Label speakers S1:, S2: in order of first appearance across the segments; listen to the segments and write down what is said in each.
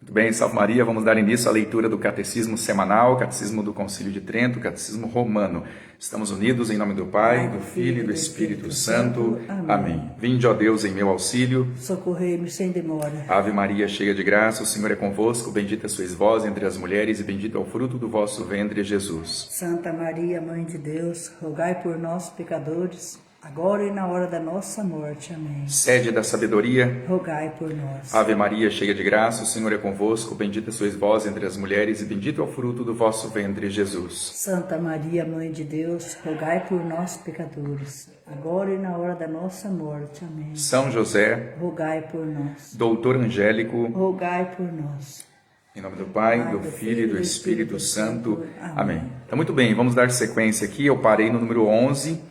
S1: Muito bem, salve Maria, vamos dar início à leitura do Catecismo Semanal, Catecismo do Concílio de Trento, Catecismo Romano. Estamos unidos em nome do Pai, do Filho e do Espírito Santo. Amém. Vinde, ó Deus, em meu auxílio.
S2: Socorrei-me sem demora.
S1: Ave Maria, cheia de graça, o Senhor é convosco. Bendita sois vós entre as mulheres e bendito é o fruto do vosso ventre, Jesus.
S2: Santa Maria, Mãe de Deus, rogai por nós, pecadores, agora e na hora da nossa morte. Amém.
S1: Sede da sabedoria,
S2: rogai por nós.
S1: Ave Maria, cheia de graça, o Senhor é convosco. Bendita sois vós entre as mulheres e bendito é o fruto do vosso ventre, Jesus.
S2: Santa Maria, Mãe de Deus, rogai por nós, pecadores, agora e na hora da nossa morte. Amém.
S1: São José,
S2: rogai por nós.
S1: doutor angélico,
S2: rogai por nós.
S1: Em nome do Pai, do Filho e do Espírito Santo. Amém. Então, muito bem, vamos dar sequência aqui. Eu parei no número 11.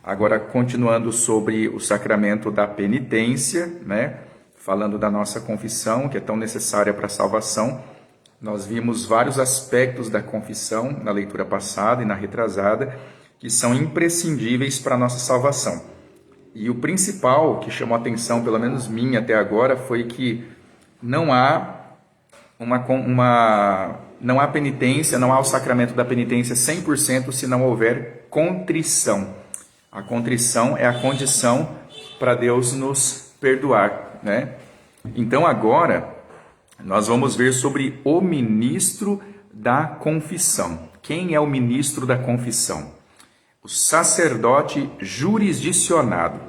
S1: Agora, continuando sobre o sacramento da penitência, né? Falando da nossa confissão, que é tão necessária para a salvação. Nós vimos vários aspectos da confissão na leitura passada e na retrasada, que são imprescindíveis para a nossa salvação. E o principal que chamou a atenção, pelo menos minha até agora, foi que não há não há penitência, não há o sacramento da penitência 100% se não houver contrição. A contrição é a condição para Deus nos perdoar, né? Então agora nós vamos ver sobre o ministro da confissão. Quem é o ministro da confissão? O sacerdote jurisdicionado.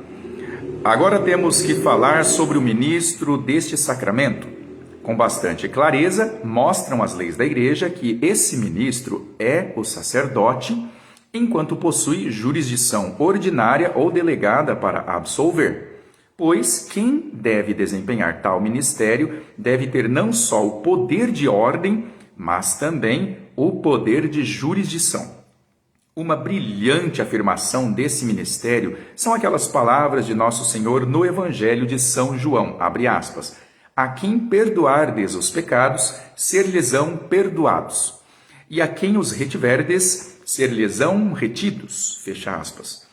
S1: Agora temos que falar sobre o ministro deste sacramento. Com bastante clareza, mostram as leis da igreja que esse ministro é o sacerdote, enquanto possui jurisdição ordinária ou delegada para absolver. Pois quem deve desempenhar tal ministério deve ter não só o poder de ordem, mas também o poder de jurisdição. Uma brilhante afirmação desse ministério são aquelas palavras de Nosso Senhor no Evangelho de São João, abre aspas, a quem perdoardes os pecados, ser-lhes-ão perdoados, e a quem os retiverdes, ser-lhes-ão retidos, fecha aspas.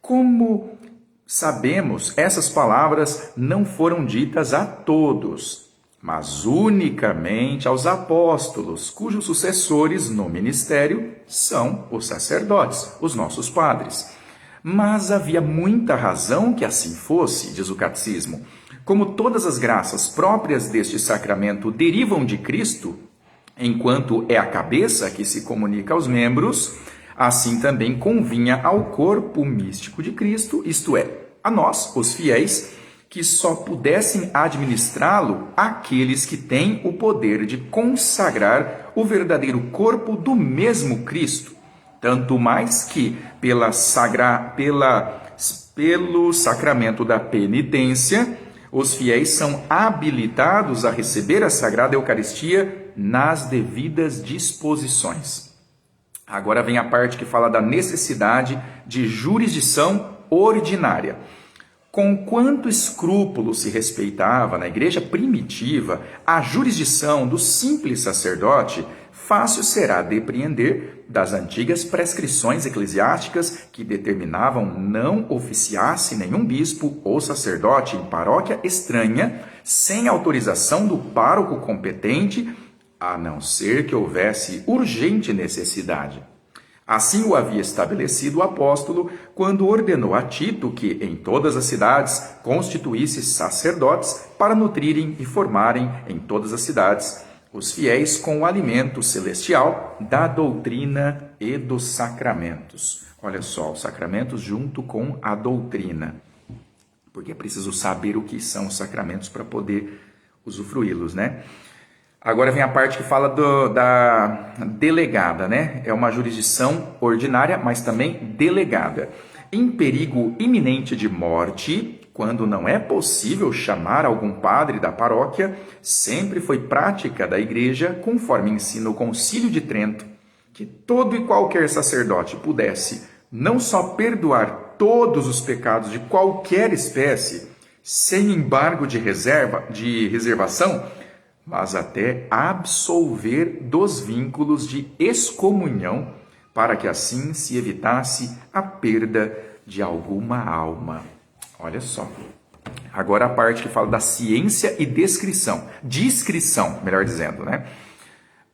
S1: Como sabemos, essas palavras não foram ditas a todos, mas unicamente aos apóstolos, cujos sucessores no ministério são os sacerdotes, os nossos padres. Mas havia muita razão que assim fosse, diz o catecismo. Como todas as graças próprias deste sacramento derivam de Cristo, enquanto é a cabeça que se comunica aos membros, assim também convinha ao corpo místico de Cristo, isto é, a nós, os fiéis, que só pudessem administrá-lo aqueles que têm o poder de consagrar o verdadeiro corpo do mesmo Cristo, tanto mais que pelo sacramento da penitência, os fiéis são habilitados a receber a Sagrada Eucaristia nas devidas disposições. Agora vem a parte que fala da necessidade de jurisdição ordinária. Com quanto escrúpulo se respeitava na igreja primitiva a jurisdição do simples sacerdote, fácil será depreender das antigas prescrições eclesiásticas que determinavam não oficiasse nenhum bispo ou sacerdote em paróquia estranha sem autorização do pároco competente, a não ser que houvesse urgente necessidade. Assim o havia estabelecido o apóstolo quando ordenou a Tito que em todas as cidades constituísse sacerdotes para nutrirem e formarem em todas as cidades os fiéis com o alimento celestial da doutrina e dos sacramentos. Olha só, os sacramentos junto com a doutrina, porque é preciso saber o que são os sacramentos para poder usufruí-los, né? Agora vem a parte que fala da delegada, né? É uma jurisdição ordinária, mas também delegada. Em perigo iminente de morte, quando não é possível chamar algum padre da paróquia, sempre foi prática da igreja, conforme ensina o Concílio de Trento, que todo e qualquer sacerdote pudesse não só perdoar todos os pecados de qualquer espécie, sem embargo de reservação, mas até absolver dos vínculos de excomunhão, para que assim se evitasse a perda de alguma alma. Olha só. Agora a parte que fala da ciência e descrição, melhor dizendo, né?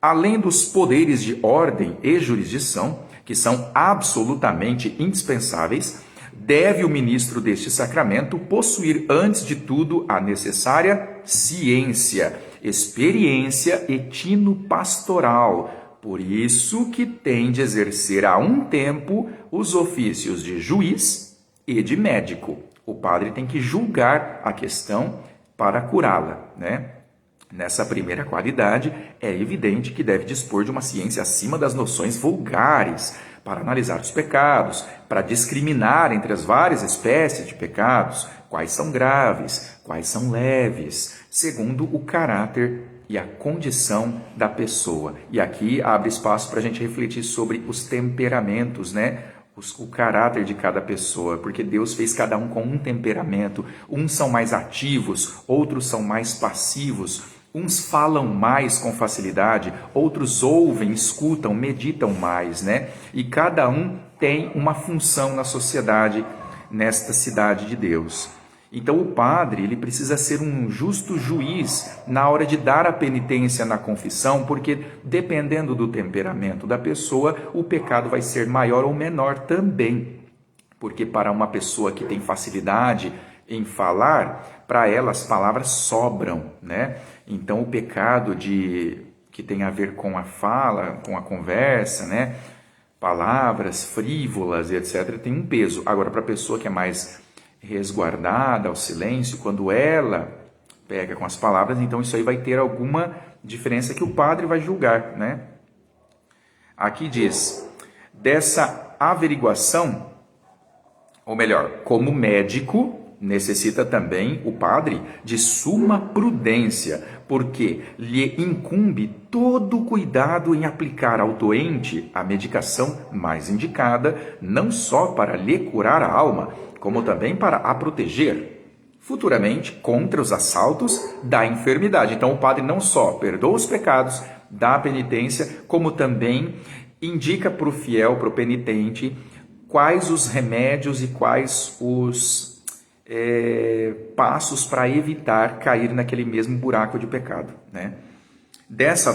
S1: Além dos poderes de ordem e jurisdição, que são absolutamente indispensáveis, deve o ministro deste sacramento possuir, antes de tudo, a necessária ciência, experiência e tino pastoral. Por isso que tem de exercer a um tempo os ofícios de juiz e de médico. O padre tem que julgar a questão para curá-la, né? Nessa primeira qualidade, é evidente que deve dispor de uma ciência acima das noções vulgares, para analisar os pecados, para discriminar entre as várias espécies de pecados, quais são graves, quais são leves, segundo o caráter e a condição da pessoa. E aqui abre espaço para a gente refletir sobre os temperamentos, né? O caráter de cada pessoa, porque Deus fez cada um com um temperamento. Uns são mais ativos, outros são mais passivos. Uns falam mais com facilidade, outros ouvem, escutam, meditam mais, né? E cada um tem uma função na sociedade, nesta cidade de Deus. Então o padre, ele precisa ser um justo juiz na hora de dar a penitência na confissão, porque dependendo do temperamento da pessoa, o pecado vai ser maior ou menor também. Porque para uma pessoa que tem facilidade em falar, para ela as palavras sobram, né? Então o pecado que tem a ver com a fala, com a conversa, né? Palavras frívolas e etc., tem um peso. Agora, para a pessoa que é mais resguardada ao silêncio, quando ela pega com as palavras, então isso aí vai ter alguma diferença que o padre vai julgar, né? Aqui diz, dessa averiguação, ou melhor, como médico, necessita também o padre de suma prudência, porque lhe incumbe todo o cuidado em aplicar ao doente a medicação mais indicada, não só para lhe curar a alma, como também para a proteger futuramente contra os assaltos da enfermidade. Então o padre não só perdoa os pecados, dá a penitência, como também indica para o fiel, para o penitente, quais os remédios e quais os passos para evitar cair naquele mesmo buraco de pecado, né? Dessa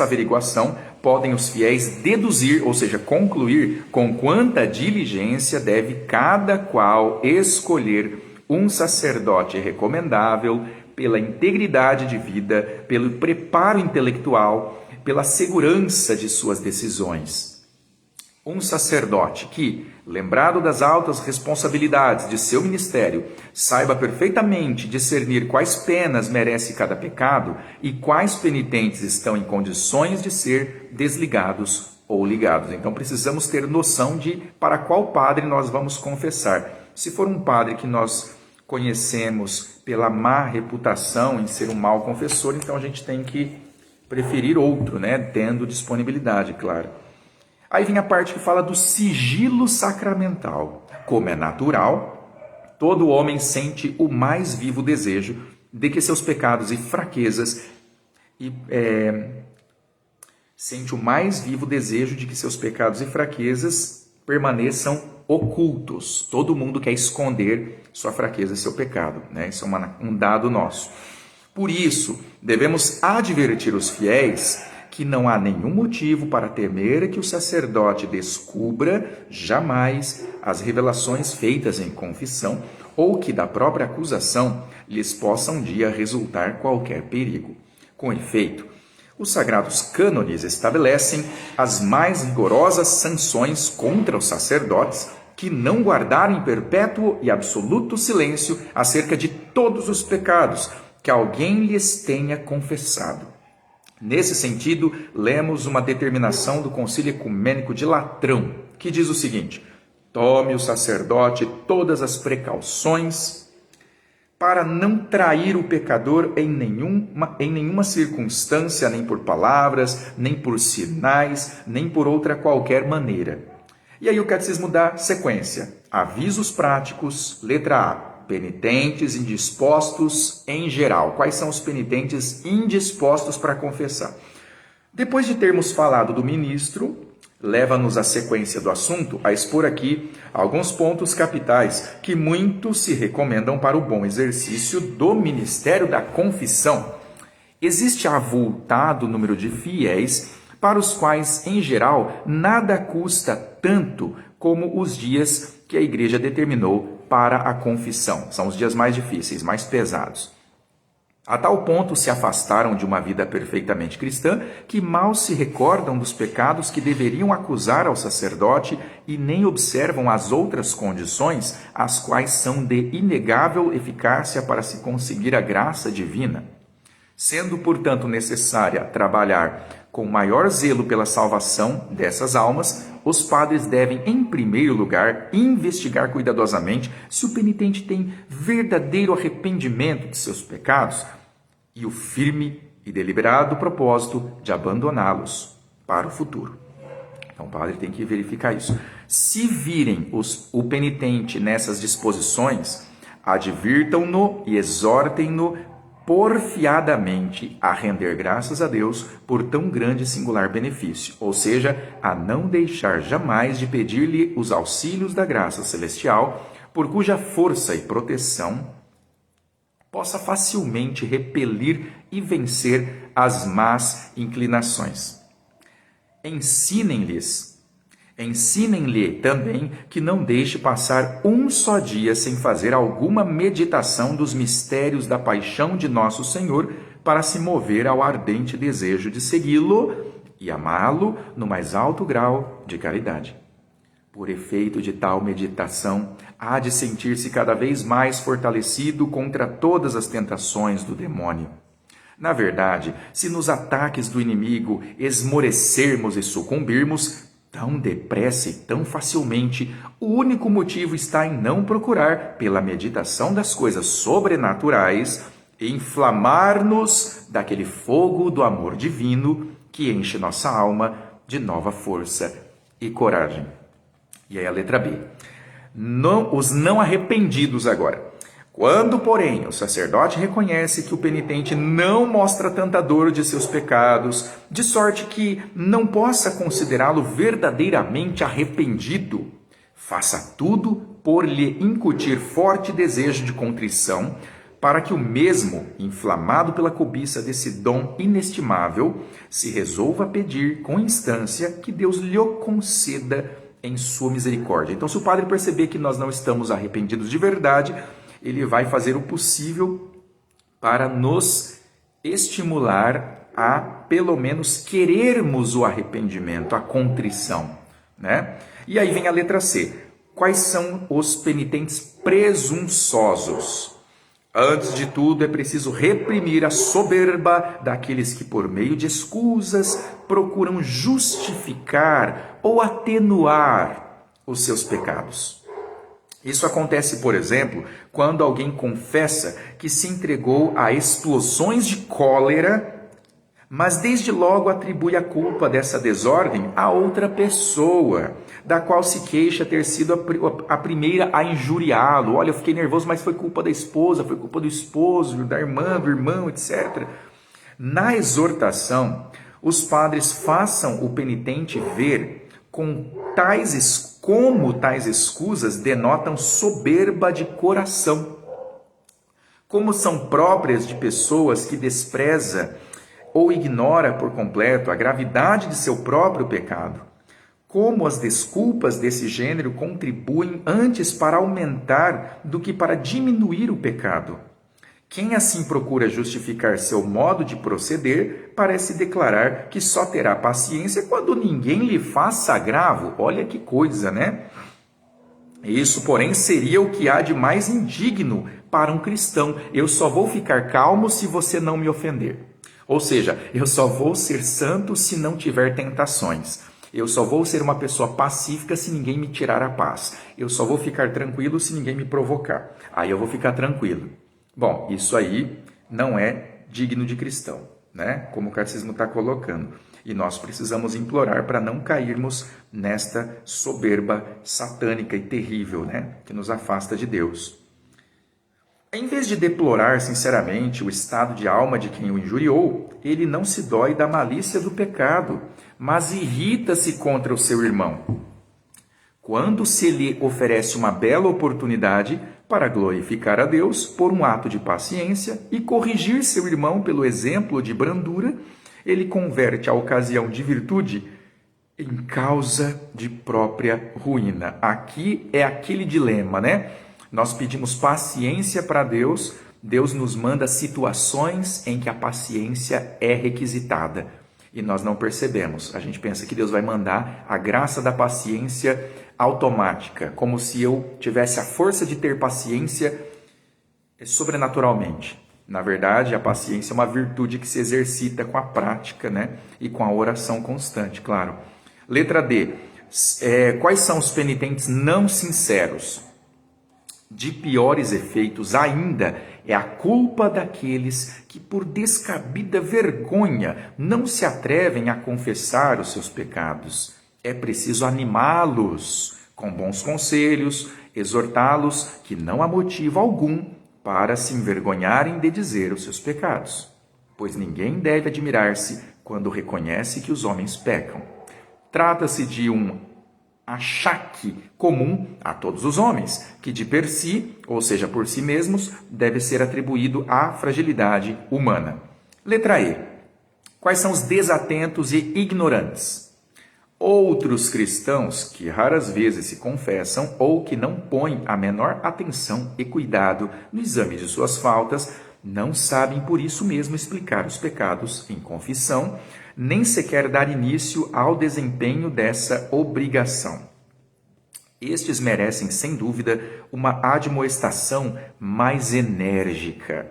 S1: averiguação podem os fiéis deduzir, ou seja, concluir com quanta diligência deve cada qual escolher um sacerdote recomendável pela integridade de vida, pelo preparo intelectual, pela segurança de suas decisões. Um sacerdote que, lembrado das altas responsabilidades de seu ministério, saiba perfeitamente discernir quais penas merece cada pecado e quais penitentes estão em condições de ser desligados ou ligados. Então precisamos ter noção de para qual padre nós vamos confessar. Se for um padre que nós conhecemos pela má reputação em ser um mau confessor, então a gente tem que preferir outro, né? Tendo disponibilidade, claro. Aí vem a parte que fala do sigilo sacramental. Como é natural, todo homem sente o mais vivo desejo de que seus pecados e fraquezas permaneçam ocultos. Todo mundo quer esconder sua fraqueza e seu pecado, né? Isso é um dado nosso. Por isso, devemos advertir os fiéis que não há nenhum motivo para temer que o sacerdote descubra jamais as revelações feitas em confissão ou que da própria acusação lhes possa um dia resultar qualquer perigo. Com efeito, os sagrados cânones estabelecem as mais rigorosas sanções contra os sacerdotes que não guardarem perpétuo e absoluto silêncio acerca de todos os pecados que alguém lhes tenha confessado. Nesse sentido, lemos uma determinação do Concílio Ecumênico de Latrão, que diz o seguinte: tome o sacerdote todas as precauções para não trair o pecador em nenhuma circunstância, nem por palavras, nem por sinais, nem por outra qualquer maneira. E aí o catecismo dá sequência. Avisos práticos, letra A. Penitentes indispostos em geral. Quais são os penitentes indispostos para confessar? Depois de termos falado do ministro, leva-nos à sequência do assunto a expor aqui alguns pontos capitais que muito se recomendam para o bom exercício do ministério da confissão. Existe avultado número de fiéis para os quais, em geral, nada custa tanto como os dias que a igreja determinou para a confissão. São os dias mais difíceis, mais pesados. A tal ponto se afastaram de uma vida perfeitamente cristã que mal se recordam dos pecados que deveriam acusar ao sacerdote e nem observam as outras condições, as quais são de inegável eficácia para se conseguir a graça divina. Sendo, portanto, necessária trabalhar com maior zelo pela salvação dessas almas, os padres devem, em primeiro lugar, investigar cuidadosamente se o penitente tem verdadeiro arrependimento de seus pecados e o firme e deliberado propósito de abandoná-los para o futuro. Então, o padre tem que verificar isso. Se virem o penitente nessas disposições, advirtam-no e exortem-no porfiadamente a render graças a Deus por tão grande e singular benefício, ou seja, a não deixar jamais de pedir-lhe os auxílios da graça celestial, por cuja força e proteção possa facilmente repelir e vencer as más inclinações. Ensinem-lhe também que não deixe passar um só dia sem fazer alguma meditação dos mistérios da paixão de nosso Senhor para se mover ao ardente desejo de segui-lo e amá-lo no mais alto grau de caridade. Por efeito de tal meditação, há de sentir-se cada vez mais fortalecido contra todas as tentações do demônio. Na verdade, se nos ataques do inimigo esmorecermos e sucumbirmos, tão depressa e tão facilmente, o único motivo está em não procurar, pela meditação das coisas sobrenaturais, inflamar-nos daquele fogo do amor divino que enche nossa alma de nova força e coragem. E aí a letra B. Os não arrependidos agora. Quando, porém, o sacerdote reconhece que o penitente não mostra tanta dor de seus pecados, de sorte que não possa considerá-lo verdadeiramente arrependido, faça tudo por lhe incutir forte desejo de contrição, para que o mesmo, inflamado pela cobiça desse dom inestimável, se resolva a pedir com instância que Deus lhe o conceda em sua misericórdia. Então, se o padre perceber que nós não estamos arrependidos de verdade, ele vai fazer o possível para nos estimular a, pelo menos, querermos o arrependimento, a contrição, né? E aí vem a letra C. Quais são os penitentes presunçosos? Antes de tudo, é preciso reprimir a soberba daqueles que, por meio de escusas, procuram justificar ou atenuar os seus pecados. Isso acontece, por exemplo, quando alguém confessa que se entregou a explosões de cólera, mas desde logo atribui a culpa dessa desordem a outra pessoa, da qual se queixa ter sido a primeira a injuriá-lo. Olha, eu fiquei nervoso, mas foi culpa da esposa, foi culpa do esposo, da irmã, do irmão, etc. Na exortação, os padres façam o penitente ver como tais escusas denotam soberba de coração, como são próprias de pessoas que despreza ou ignora por completo a gravidade de seu próprio pecado. Como as desculpas desse gênero contribuem antes para aumentar do que para diminuir o pecado. Quem assim procura justificar seu modo de proceder, parece declarar que só terá paciência quando ninguém lhe faça agravo. Olha que coisa, né? Isso, porém, seria o que há de mais indigno para um cristão. Eu só vou ficar calmo se você não me ofender. Ou seja, eu só vou ser santo se não tiver tentações. Eu só vou ser uma pessoa pacífica se ninguém me tirar a paz. Eu só vou ficar tranquilo se ninguém me provocar. Aí eu vou ficar tranquilo. Bom, isso aí não é digno de cristão, né? Como o catecismo está colocando. E nós precisamos implorar para não cairmos nesta soberba satânica e terrível, né? Que nos afasta de Deus. Em vez de deplorar sinceramente o estado de alma de quem o injuriou, ele não se dói da malícia do pecado, mas irrita-se contra o seu irmão. Quando se lhe oferece uma bela oportunidade para glorificar a Deus por um ato de paciência e corrigir seu irmão pelo exemplo de brandura, ele converte a ocasião de virtude em causa de própria ruína. Aqui é aquele dilema, né? Nós pedimos paciência para Deus, Deus nos manda situações em que a paciência é requisitada e nós não percebemos. A gente pensa que Deus vai mandar a graça da paciência automática, como se eu tivesse a força de ter paciência sobrenaturalmente. Na verdade, a paciência é uma virtude que se exercita com a prática, né? E com a oração constante, claro. Letra D. Quais são os penitentes não sinceros? De piores efeitos ainda é a culpa daqueles que, por descabida vergonha, não se atrevem a confessar os seus pecados. É preciso animá-los com bons conselhos, exortá-los que não há motivo algum para se envergonharem de dizer os seus pecados, pois ninguém deve admirar-se quando reconhece que os homens pecam. Trata-se de um achaque comum a todos os homens, que de per si, ou seja, por si mesmos, deve ser atribuído à fragilidade humana. Letra E. Quais são os desatentos e ignorantes? Outros cristãos que raras vezes se confessam ou que não põem a menor atenção e cuidado no exame de suas faltas, não sabem por isso mesmo explicar os pecados em confissão, nem sequer dar início ao desempenho dessa obrigação. Estes merecem, sem dúvida, uma admoestação mais enérgica.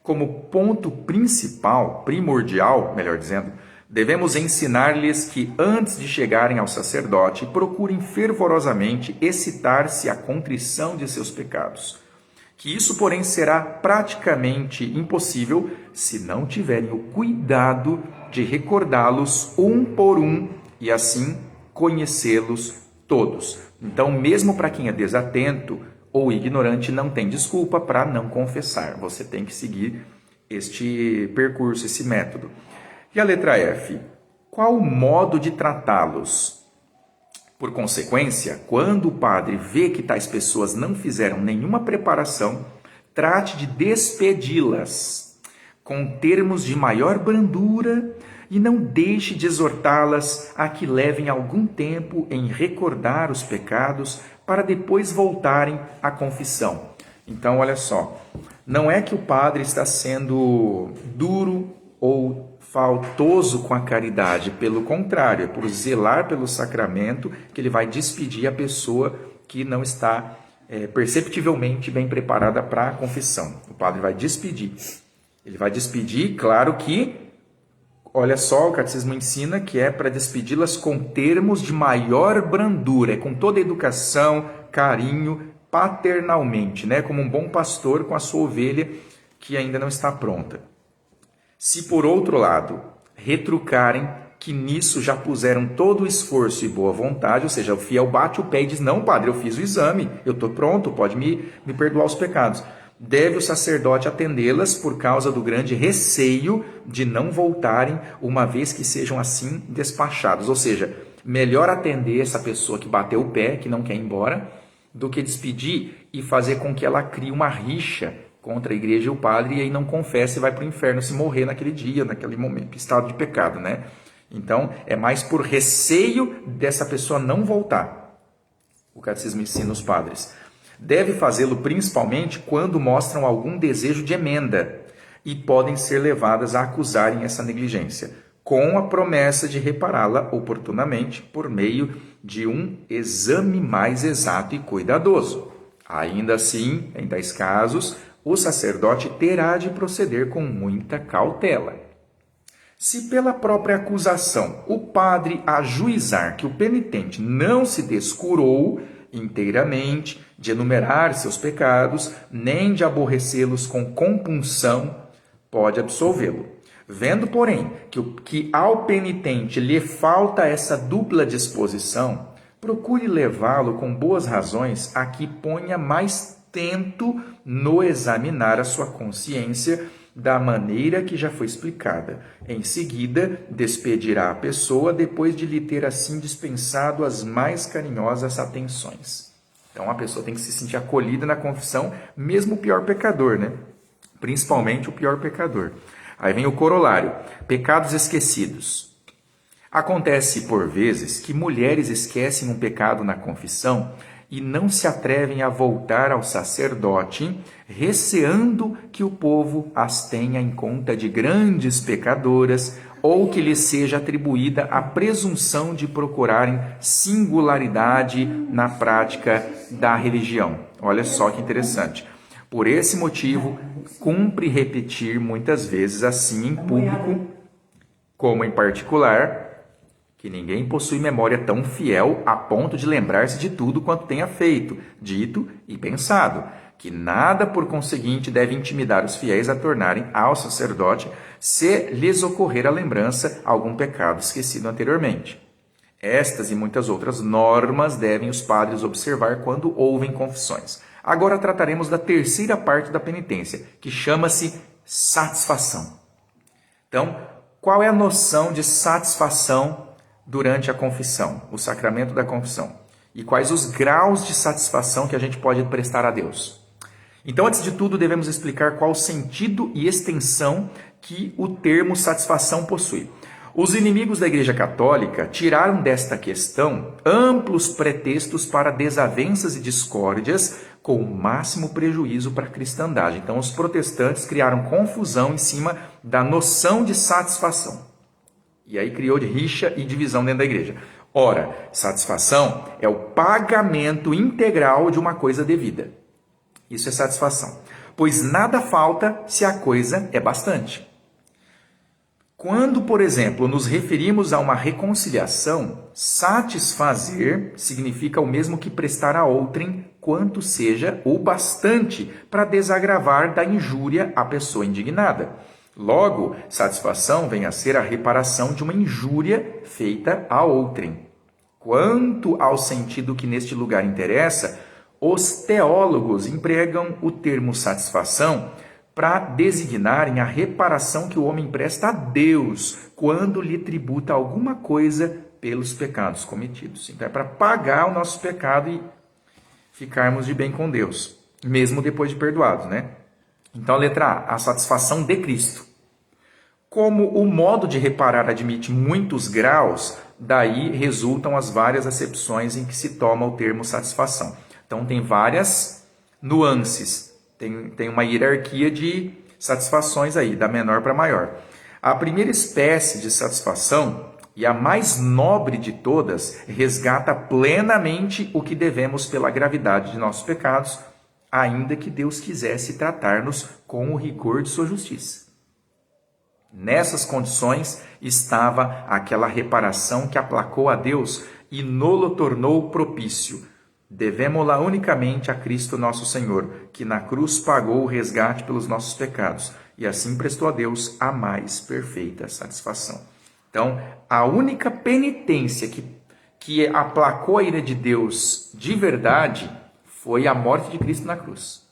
S1: Como ponto principal, primordial, melhor dizendo, devemos ensinar-lhes que, antes de chegarem ao sacerdote, procurem fervorosamente excitar-se à contrição de seus pecados. Que isso, porém, será praticamente impossível se não tiverem o cuidado de recordá-los um por um e, assim, conhecê-los todos. Então, mesmo para quem é desatento ou ignorante, não tem desculpa para não confessar. Você tem que seguir este percurso, esse método. E a letra F? Qual o modo de tratá-los? Por consequência, quando o padre vê que tais pessoas não fizeram nenhuma preparação, trate de despedi-las com termos de maior brandura e não deixe de exortá-las a que levem algum tempo em recordar os pecados para depois voltarem à confissão. Então, olha só, não é que o padre está sendo duro ou faltoso com a caridade, pelo contrário, é por zelar pelo sacramento que ele vai despedir a pessoa que não está perceptivelmente bem preparada para a confissão. O padre vai despedir. Ele vai despedir, claro que, olha só, o catecismo ensina que é para despedi-las com termos de maior brandura, é com toda a educação, carinho, paternalmente, né? Como um bom pastor com a sua ovelha que ainda não está pronta. Se, por outro lado, retrucarem que nisso já puseram todo o esforço e boa vontade, ou seja, o fiel bate o pé e diz, não, padre, eu fiz o exame, eu estou pronto, pode me perdoar os pecados. Deve o sacerdote atendê-las por causa do grande receio de não voltarem, uma vez que sejam assim despachados. Ou seja, melhor atender essa pessoa que bateu o pé, que não quer ir embora, do que despedir e fazer com que ela crie uma rixa contra a igreja e o padre, e aí não confessa e vai para o inferno se morrer naquele dia, naquele momento, estado de pecado, né? Então, é mais por receio dessa pessoa não voltar. O catecismo ensina os padres. Deve fazê-lo principalmente quando mostram algum desejo de emenda e podem ser levadas a acusarem essa negligência, com a promessa de repará-la oportunamente por meio de um exame mais exato e cuidadoso. Ainda assim, em tais casos, o sacerdote terá de proceder com muita cautela. Se pela própria acusação o padre ajuizar que o penitente não se descurou inteiramente de enumerar seus pecados, nem de aborrecê-los com compunção, pode absolvê-lo. Vendo, porém, que ao penitente lhe falta essa dupla disposição, procure levá-lo com boas razões a que ponha mais atento no examinar a sua consciência da maneira que já foi explicada. Em seguida, despedirá a pessoa depois de lhe ter assim dispensado as mais carinhosas atenções. Então a pessoa tem que se sentir acolhida na confissão, mesmo o pior pecador, né? Principalmente o pior pecador. Aí vem o corolário: pecados esquecidos. Acontece por vezes que mulheres esquecem um pecado na confissão e não se atrevem a voltar ao sacerdote, receando que o povo as tenha em conta de grandes pecadoras ou que lhes seja atribuída a presunção de procurarem singularidade na prática da religião. Olha só que interessante. Por esse motivo, cumpre repetir muitas vezes assim em público, como em particular, que ninguém possui memória tão fiel a ponto de lembrar-se de tudo quanto tenha feito, dito e pensado, que nada, por conseguinte, deve intimidar os fiéis a tornarem ao sacerdote se lhes ocorrer a lembrança algum pecado esquecido anteriormente. Estas e muitas outras normas devem os padres observar quando ouvem confissões. Agora trataremos da terceira parte da penitência, que chama-se satisfação. Então, qual é a noção de satisfação durante a confissão, o sacramento da confissão? E quais os graus de satisfação que a gente pode prestar a Deus? Então, antes de tudo, devemos explicar qual o sentido e extensão que o termo satisfação possui. Os inimigos da Igreja Católica tiraram desta questão amplos pretextos para desavenças e discórdias com o máximo prejuízo para a cristandade. Então, os protestantes criaram confusão em cima da noção de satisfação. E aí criou de rixa e divisão dentro da igreja. Ora, satisfação é o pagamento integral de uma coisa devida. Isso é satisfação. Pois nada falta se a coisa é bastante. Quando, por exemplo, nos referimos a uma reconciliação, satisfazer significa o mesmo que prestar a outrem quanto seja o bastante para desagravar da injúria à pessoa indignada. Logo, satisfação vem a ser a reparação de uma injúria feita a outrem. Quanto ao sentido que neste lugar interessa, os teólogos empregam o termo satisfação para designarem a reparação que o homem presta a Deus quando lhe tributa alguma coisa pelos pecados cometidos. Então é para pagar o nosso pecado e ficarmos de bem com Deus, mesmo depois de perdoados, né? Então a letra A, a satisfação de Cristo. Como o modo de reparar admite muitos graus, daí resultam as várias acepções em que se toma o termo satisfação. Então tem várias nuances. Tem uma hierarquia de satisfações aí, da menor para maior. A primeira espécie de satisfação, e a mais nobre de todas, resgata plenamente o que devemos pela gravidade de nossos pecados, ainda que Deus quisesse tratar-nos com o rigor de sua justiça. Nessas condições estava aquela reparação que aplacou a Deus e nolo tornou propício. Devemos-la unicamente a Cristo nosso Senhor, que na cruz pagou o resgate pelos nossos pecados e assim prestou a Deus a mais perfeita satisfação. Então, a única penitência que aplacou a ira de Deus de verdade foi a morte de Cristo na cruz.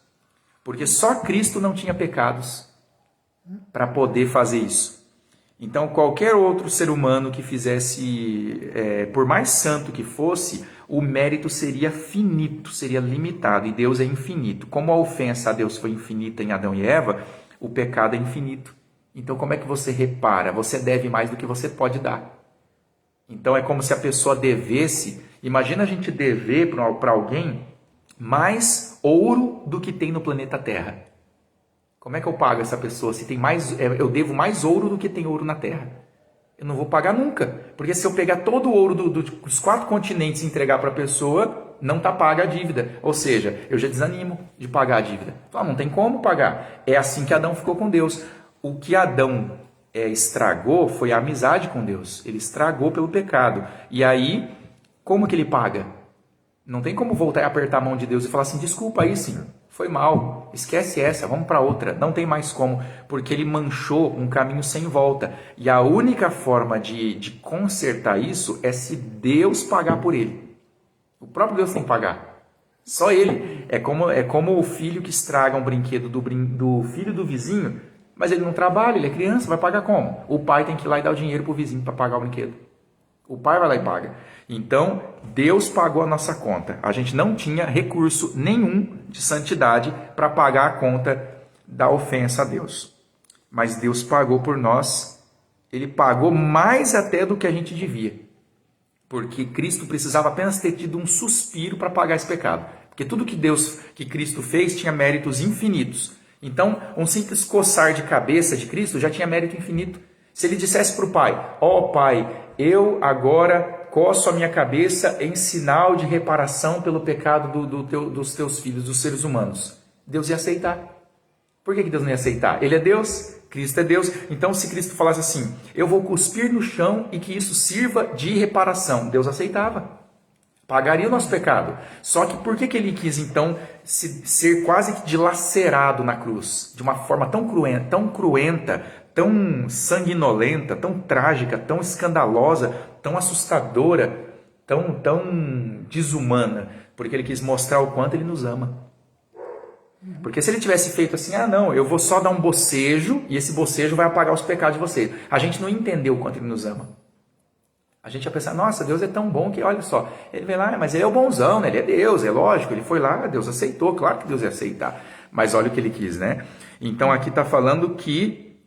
S1: Porque só Cristo não tinha pecados para poder fazer isso. Então, qualquer outro ser humano que fizesse, por mais santo que fosse, o mérito seria finito, seria limitado, e Deus é infinito. Como a ofensa a Deus foi infinita em Adão e Eva, o pecado é infinito. Então, como é que você repara? Você deve mais do que você pode dar. Então, é como se a pessoa devesse, imagina a gente dever para alguém mais ouro do que tem no planeta Terra. Como é que eu pago essa pessoa se tem mais, eu devo mais ouro do que tem ouro na Terra? Eu não vou pagar nunca, porque se eu pegar todo o ouro dos 4 continentes e entregar para a pessoa, não está paga a dívida. Ou seja, eu já desanimo de pagar a dívida. Não tem como pagar. É assim que Adão ficou com Deus. O que Adão estragou foi a amizade com Deus. Ele estragou pelo pecado. E aí, como que ele paga? Não tem como voltar e apertar a mão de Deus e falar assim, desculpa aí, Senhor. Foi mal, esquece essa, vamos para outra. Não tem mais como, porque ele manchou um caminho sem volta. E a única forma de consertar isso é se Deus pagar por ele. O próprio Deus tem que pagar. Só ele. É como o filho que estraga um brinquedo do filho do vizinho, mas ele não trabalha, ele é criança, vai pagar como? O pai tem que ir lá e dar o dinheiro pro vizinho para pagar o brinquedo. O pai vai lá e paga. Então, Deus pagou a nossa conta. A gente não tinha recurso nenhum de santidade para pagar a conta da ofensa a Deus. Mas Deus pagou por nós. Ele pagou mais até do que a gente devia. Porque Cristo precisava apenas ter tido um suspiro para pagar esse pecado. Porque tudo que Cristo fez tinha méritos infinitos. Então, um simples coçar de cabeça de Cristo já tinha mérito infinito. Se ele dissesse para o Pai, ó Pai, eu agora coço a minha cabeça em sinal de reparação pelo pecado dos teus filhos, dos seres humanos, Deus ia aceitar. Por que Deus não ia aceitar? Ele é Deus, Cristo é Deus. Então, se Cristo falasse assim, eu vou cuspir no chão e que isso sirva de reparação, Deus aceitava. Pagaria o nosso pecado. Só que por que ele quis, então, ser quase que dilacerado na cruz? De uma forma tão cruenta, tão sanguinolenta, tão trágica, tão escandalosa, tão assustadora, tão desumana? Porque ele quis mostrar o quanto ele nos ama. Porque se ele tivesse feito assim, não, eu vou só dar um bocejo e esse bocejo vai apagar os pecados de vocês. A gente não entendeu o quanto ele nos ama. A gente ia pensar, nossa, Deus é tão bom que, olha só, ele vem lá, mas ele é o bonzão, né? Ele é Deus, é lógico, ele foi lá, Deus aceitou, claro que Deus ia aceitar. Mas olha o que ele quis, né? Então aqui está falando que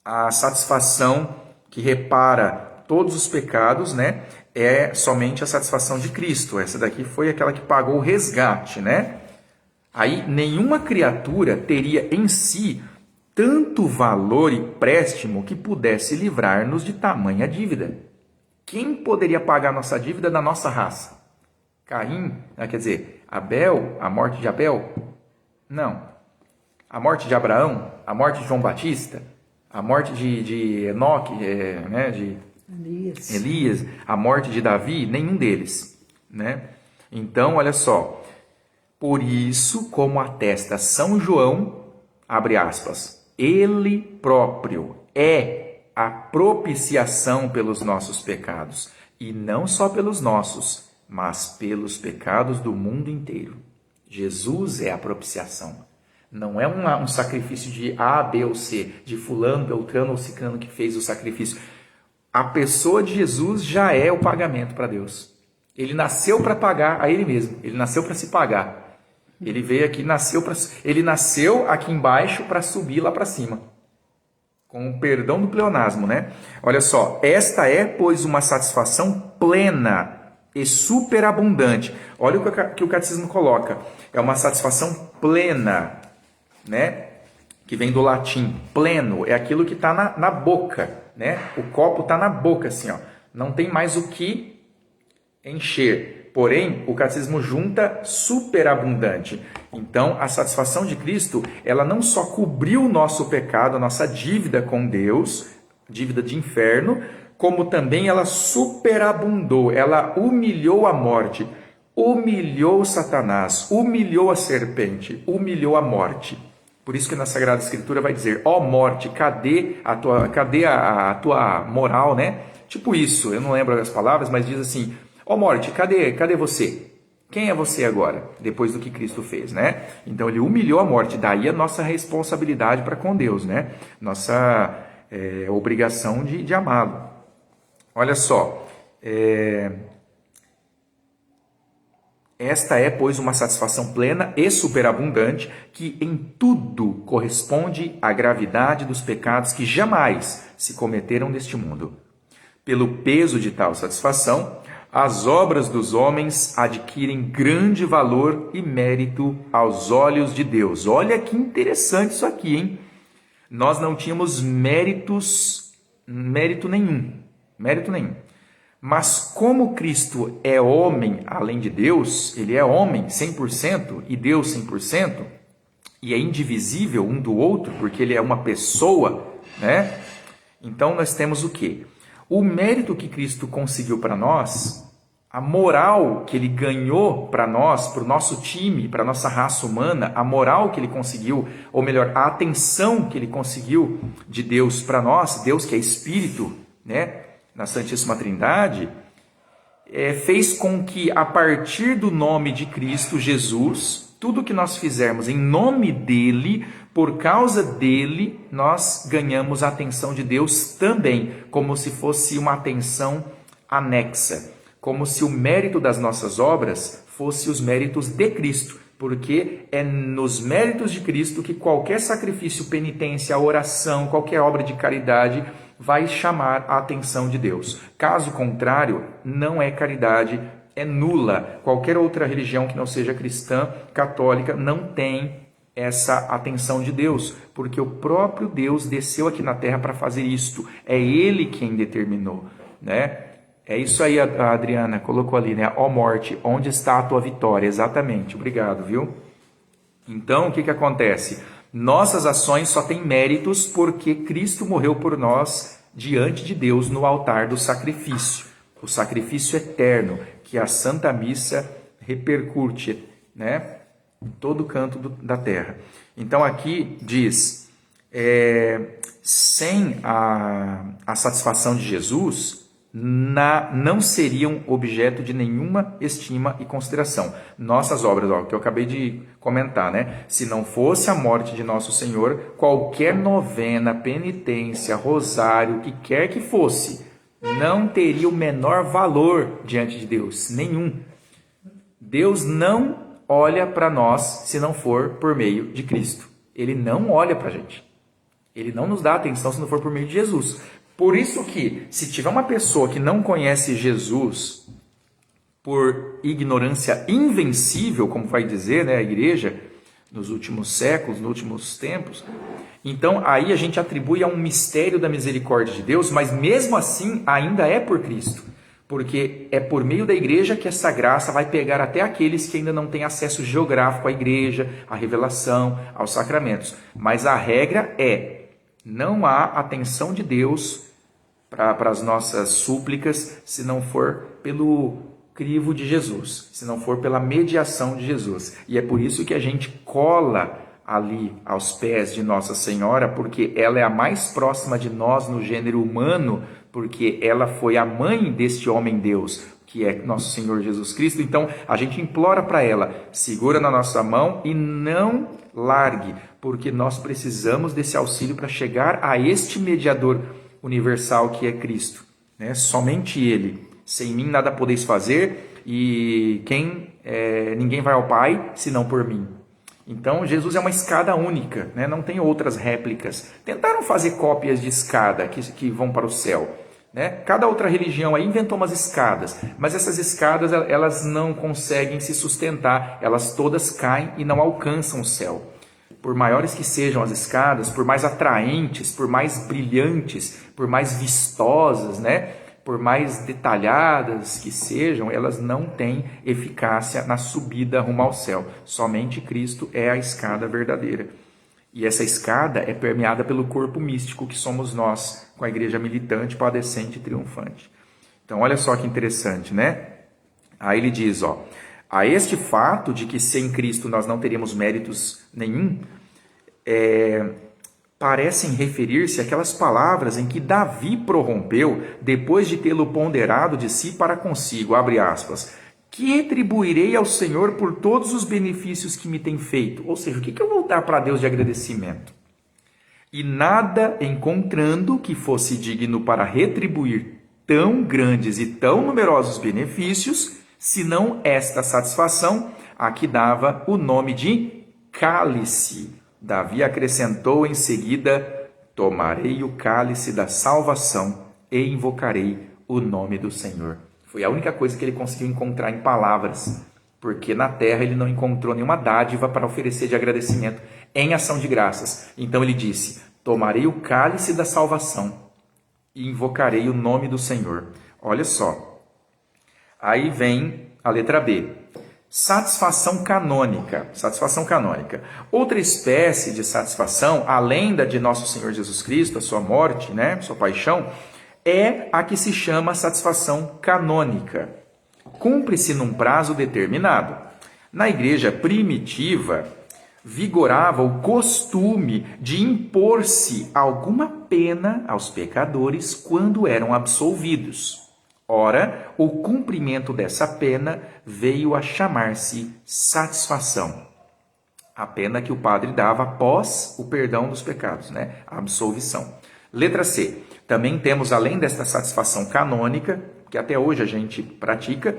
S1: a satisfação que repara todos os pecados, né? É somente a satisfação de Cristo. Essa daqui foi aquela que pagou o resgate, né? Aí nenhuma criatura teria em si tanto valor e préstimo que pudesse livrar-nos de tamanha dívida. Quem poderia pagar a nossa dívida da nossa raça? Caim? Quer dizer, Abel? A morte de Abel? Não. A morte de Abraão? A morte de João Batista? A morte de Enoque? Né? De Elias? A morte de Davi? Nenhum deles. Né? Então, olha só. Por isso, como atesta São João, abre aspas, ele próprio é a propiciação pelos nossos pecados, e não só pelos nossos, mas pelos pecados do mundo inteiro. Jesus é a propiciação. Não é um sacrifício de A, B ou C, de fulano, beltrano ou ciclano que fez o sacrifício. A pessoa de Jesus já é o pagamento para Deus. Ele nasceu para pagar a ele mesmo, ele nasceu para se pagar. Ele veio aqui, ele nasceu aqui embaixo para subir lá para cima. Com o perdão do pleonasmo, né? Olha só, esta é, pois, uma satisfação plena e superabundante. Olha o que o catecismo coloca. É uma satisfação plena, né? Que vem do latim. Pleno é aquilo que está na boca, né? O copo está na boca, assim, ó. Não tem mais o que encher. Porém, o catecismo junta superabundante. Então, a satisfação de Cristo, ela não só cobriu o nosso pecado, a nossa dívida com Deus, dívida de inferno, como também ela superabundou, ela humilhou a morte, humilhou Satanás, humilhou a serpente, humilhou a morte. Por isso que na Sagrada Escritura vai dizer, ó morte, cadê a tua moral, né? Tipo isso, eu não lembro as palavras, mas diz assim, ó morte, cadê você? Quem é você agora, depois do que Cristo fez, né? Então ele humilhou a morte, daí a nossa responsabilidade para com Deus, né? Nossa obrigação de amá-lo. Olha só, esta é, pois, uma satisfação plena e superabundante que em tudo corresponde à gravidade dos pecados que jamais se cometeram neste mundo. Pelo peso de tal satisfação, as obras dos homens adquirem grande valor e mérito aos olhos de Deus. Olha que interessante isso aqui, hein? Nós não tínhamos mérito nenhum. Mas como Cristo é homem além de Deus, ele é homem 100% e Deus 100%, e é indivisível um do outro, porque ele é uma pessoa, né? Então nós temos o quê? O mérito que Cristo conseguiu para nós, a moral que ele ganhou para nós, para o nosso time, para a nossa raça humana, a moral que ele conseguiu, ou melhor, a atenção que ele conseguiu de Deus para nós, Deus que é Espírito, né, na Santíssima Trindade, fez com que, a partir do nome de Cristo Jesus, tudo que nós fizermos em nome dele, por causa dele, nós ganhamos a atenção de Deus também, como se fosse uma atenção anexa, como se o mérito das nossas obras fosse os méritos de Cristo, porque é nos méritos de Cristo que qualquer sacrifício, penitência, oração, qualquer obra de caridade vai chamar a atenção de Deus. Caso contrário, não é caridade, é nula. Qualquer outra religião que não seja cristã, católica, não tem essa atenção de Deus, porque o próprio Deus desceu aqui na terra para fazer isto. É Ele quem determinou, né? É isso aí, a Adriana colocou ali, né? Ó morte, onde está a tua vitória? Exatamente, obrigado, viu? Então, o que acontece? Nossas ações só têm méritos porque Cristo morreu por nós diante de Deus no altar do sacrifício. O sacrifício eterno que a Santa Missa repercute, né? Em todo canto da terra. Então aqui diz, sem a satisfação de Jesus, não seriam objeto de nenhuma estima e consideração. Nossas obras, que eu acabei de comentar, né? Se não fosse a morte de nosso Senhor, qualquer novena, penitência, rosário, o que quer que fosse, não teria o menor valor diante de Deus, nenhum. Deus não olha para nós se não for por meio de Cristo. Ele não olha para a gente. Ele não nos dá atenção se não for por meio de Jesus. Por isso que, se tiver uma pessoa que não conhece Jesus por ignorância invencível, como vai dizer, né, a igreja, nos últimos séculos, nos últimos tempos, então aí a gente atribui a um mistério da misericórdia de Deus, mas mesmo assim ainda é por Cristo, porque é por meio da igreja que essa graça vai pegar até aqueles que ainda não têm acesso geográfico à igreja, à revelação, aos sacramentos. Mas a regra é, não há atenção de Deus para as nossas súplicas se não for pelo crivo de Jesus, se não for pela mediação de Jesus. E é por isso que a gente cola ali aos pés de Nossa Senhora, porque ela é a mais próxima de nós no gênero humano, porque ela foi a mãe deste homem-Deus, que é nosso Senhor Jesus Cristo. Então a gente implora para ela, segura na nossa mão e não largue, porque nós precisamos desse auxílio para chegar a este mediador universal que é Cristo, né? Somente Ele. Sem mim nada podeis fazer, e ninguém vai ao Pai senão por mim. Então Jesus é uma escada única, né? Não tem outras réplicas. Tentaram fazer cópias de escada que vão para o céu, né? Cada outra religião aí inventou umas escadas, mas essas escadas elas não conseguem se sustentar, elas todas caem e não alcançam o céu. Por maiores que sejam as escadas, por mais atraentes, por mais brilhantes, por mais vistosas, né? Por mais detalhadas que sejam, elas não têm eficácia na subida rumo ao céu. Somente Cristo é a escada verdadeira. E essa escada é permeada pelo corpo místico que somos nós, com a igreja militante, padecente e triunfante. Então, olha só que interessante, né? Aí ele diz, a este fato de que sem Cristo nós não teríamos méritos nenhum, parecem referir-se àquelas palavras em que Davi prorrompeu depois de tê-lo ponderado de si para consigo, abre aspas, que atribuirei ao Senhor por todos os benefícios que me tem feito. Ou seja, o que eu vou dar para Deus de agradecimento? E nada encontrando que fosse digno para retribuir tão grandes e tão numerosos benefícios, senão esta satisfação, a que dava o nome de cálice. Davi acrescentou em seguida, tomarei o cálice da salvação e invocarei o nome do Senhor. Foi a única coisa que ele conseguiu encontrar em palavras, porque na terra ele não encontrou nenhuma dádiva para oferecer de agradecimento em ação de graças. Então ele disse, tomarei o cálice da salvação e invocarei o nome do Senhor. Olha só, aí vem a letra B. Satisfação canônica. Satisfação canônica. Outra espécie de satisfação, além da de nosso Senhor Jesus Cristo, a sua morte, né, sua paixão, é a que se chama satisfação canônica. Cumpre-se num prazo determinado. Na igreja primitiva, vigorava o costume de impor-se alguma pena aos pecadores quando eram absolvidos. Ora, o cumprimento dessa pena veio a chamar-se satisfação. A pena que o padre dava após o perdão dos pecados, né? A absolvição. Letra C. Também temos, além desta satisfação canônica, que até hoje a gente pratica,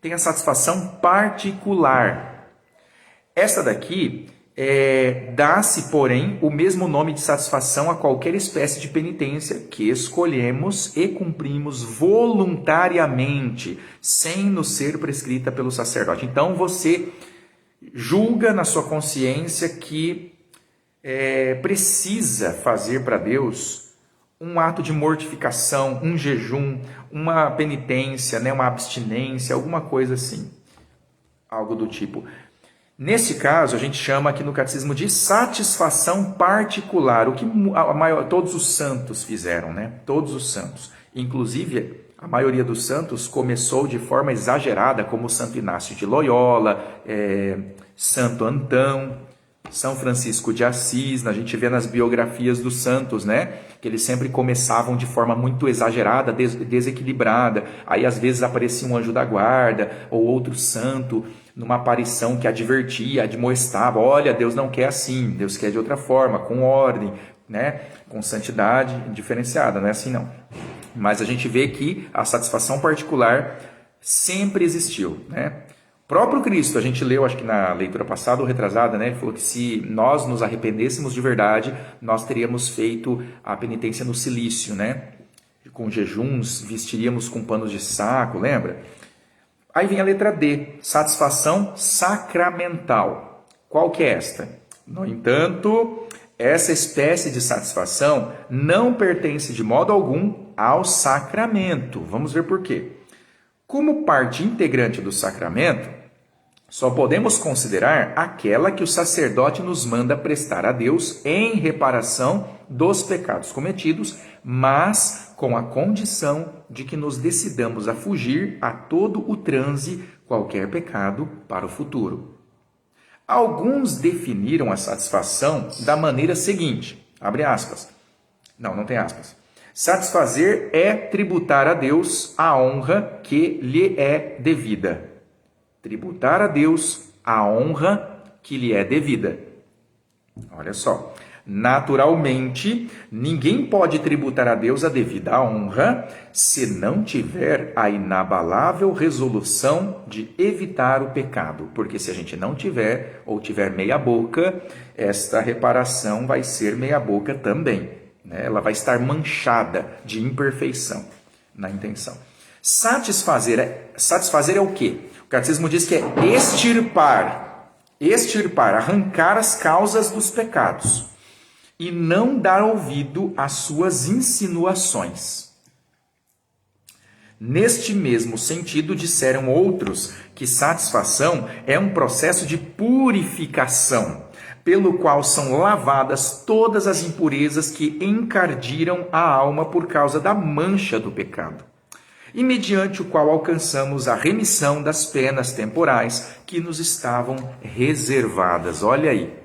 S1: tem a satisfação particular. Essa daqui dá-se, porém, o mesmo nome de satisfação a qualquer espécie de penitência que escolhemos e cumprimos voluntariamente, sem nos ser prescrita pelo sacerdote. Então, você julga na sua consciência que precisa fazer para Deus um ato de mortificação, um jejum, uma penitência, né, uma abstinência, alguma coisa assim, algo do tipo. Nesse caso, a gente chama aqui no catecismo de satisfação particular, o que todos os santos fizeram, né? Todos os santos. Inclusive, a maioria dos santos começou de forma exagerada, como Santo Inácio de Loyola, Santo Antão, São Francisco de Assis. A gente vê nas biografias dos santos, né? Que eles sempre começavam de forma muito exagerada, desequilibrada. Aí, às vezes, aparecia um anjo da guarda ou outro santo numa aparição que advertia, admoestava. Olha, Deus não quer assim, Deus quer de outra forma, com ordem, né? Com santidade diferenciada, não é assim não. Mas a gente vê que a satisfação particular sempre existiu, né? O próprio Cristo, a gente leu, acho que na leitura passada ou retrasada, né? Ele falou que se nós nos arrependêssemos de verdade, nós teríamos feito a penitência no cilício, né? Com jejuns, vestiríamos com panos de saco, lembra? Aí vem a letra D, satisfação sacramental. Qual que é esta? No entanto, essa espécie de satisfação não pertence de modo algum ao sacramento. Vamos ver por quê. Como parte integrante do sacramento, só podemos considerar aquela que o sacerdote nos manda prestar a Deus em reparação dos pecados cometidos, mas com a condição de que nos decidamos a fugir a todo o transe, qualquer pecado, para o futuro. Alguns definiram a satisfação da maneira seguinte, abre aspas, não tem aspas, satisfazer é tributar a Deus a honra que lhe é devida. Tributar a Deus a honra que lhe é devida. Olha só. Naturalmente, ninguém pode tributar a Deus a devida honra se não tiver a inabalável resolução de evitar o pecado. Porque se a gente não tiver, ou tiver meia boca, esta reparação vai ser meia boca também, né? Ela vai estar manchada de imperfeição na intenção. Satisfazer é o quê? O catecismo diz que é extirpar, arrancar as causas dos pecados e não dar ouvido às suas insinuações. Neste mesmo sentido, disseram outros que satisfação é um processo de purificação, pelo qual são lavadas todas as impurezas que encardiram a alma por causa da mancha do pecado, e mediante o qual alcançamos a remissão das penas temporais que nos estavam reservadas. Olha aí.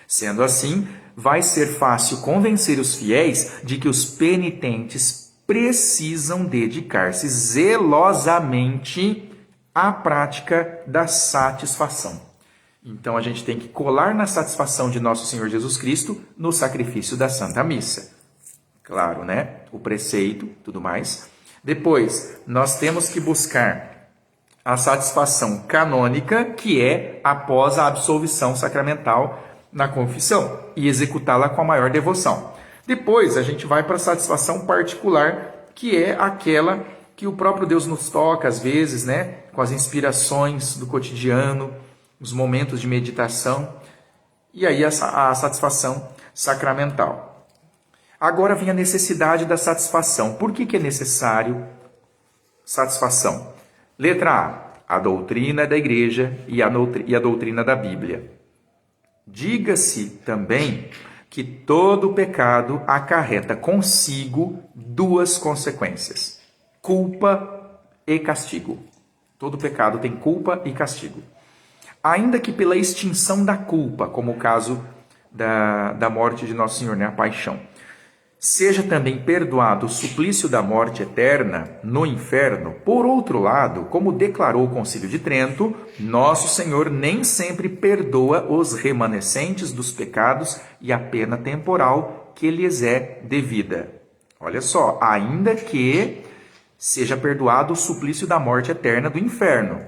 S1: Sendo assim, vai ser fácil convencer os fiéis de que os penitentes precisam dedicar-se zelosamente à prática da satisfação. Então a gente tem que colar na satisfação de nosso Senhor Jesus Cristo no sacrifício da Santa Missa. Claro, né? O preceito, tudo mais. Depois, nós temos que buscar a satisfação canônica, que é após a absolvição sacramental na confissão, e executá-la com a maior devoção. Depois, a gente vai para a satisfação particular, que é aquela que o próprio Deus nos toca, às vezes, né, com as inspirações do cotidiano, os momentos de meditação, e aí a satisfação sacramental. Agora vem a necessidade da satisfação. Por que é necessário satisfação? Letra A doutrina da igreja e a doutrina da Bíblia. Diga-se também que todo pecado acarreta consigo duas consequências: culpa e castigo. Todo pecado tem culpa e castigo. Ainda que pela extinção da culpa, como o caso da morte de Nosso Senhor, né? A paixão. seja também perdoado o suplício da morte eterna no inferno. Por outro lado, como declarou o Concílio de Trento, nosso Senhor nem sempre perdoa os remanescentes dos pecados e a pena temporal que lhes é devida. Olha só, ainda que seja perdoado o suplício da morte eterna do inferno.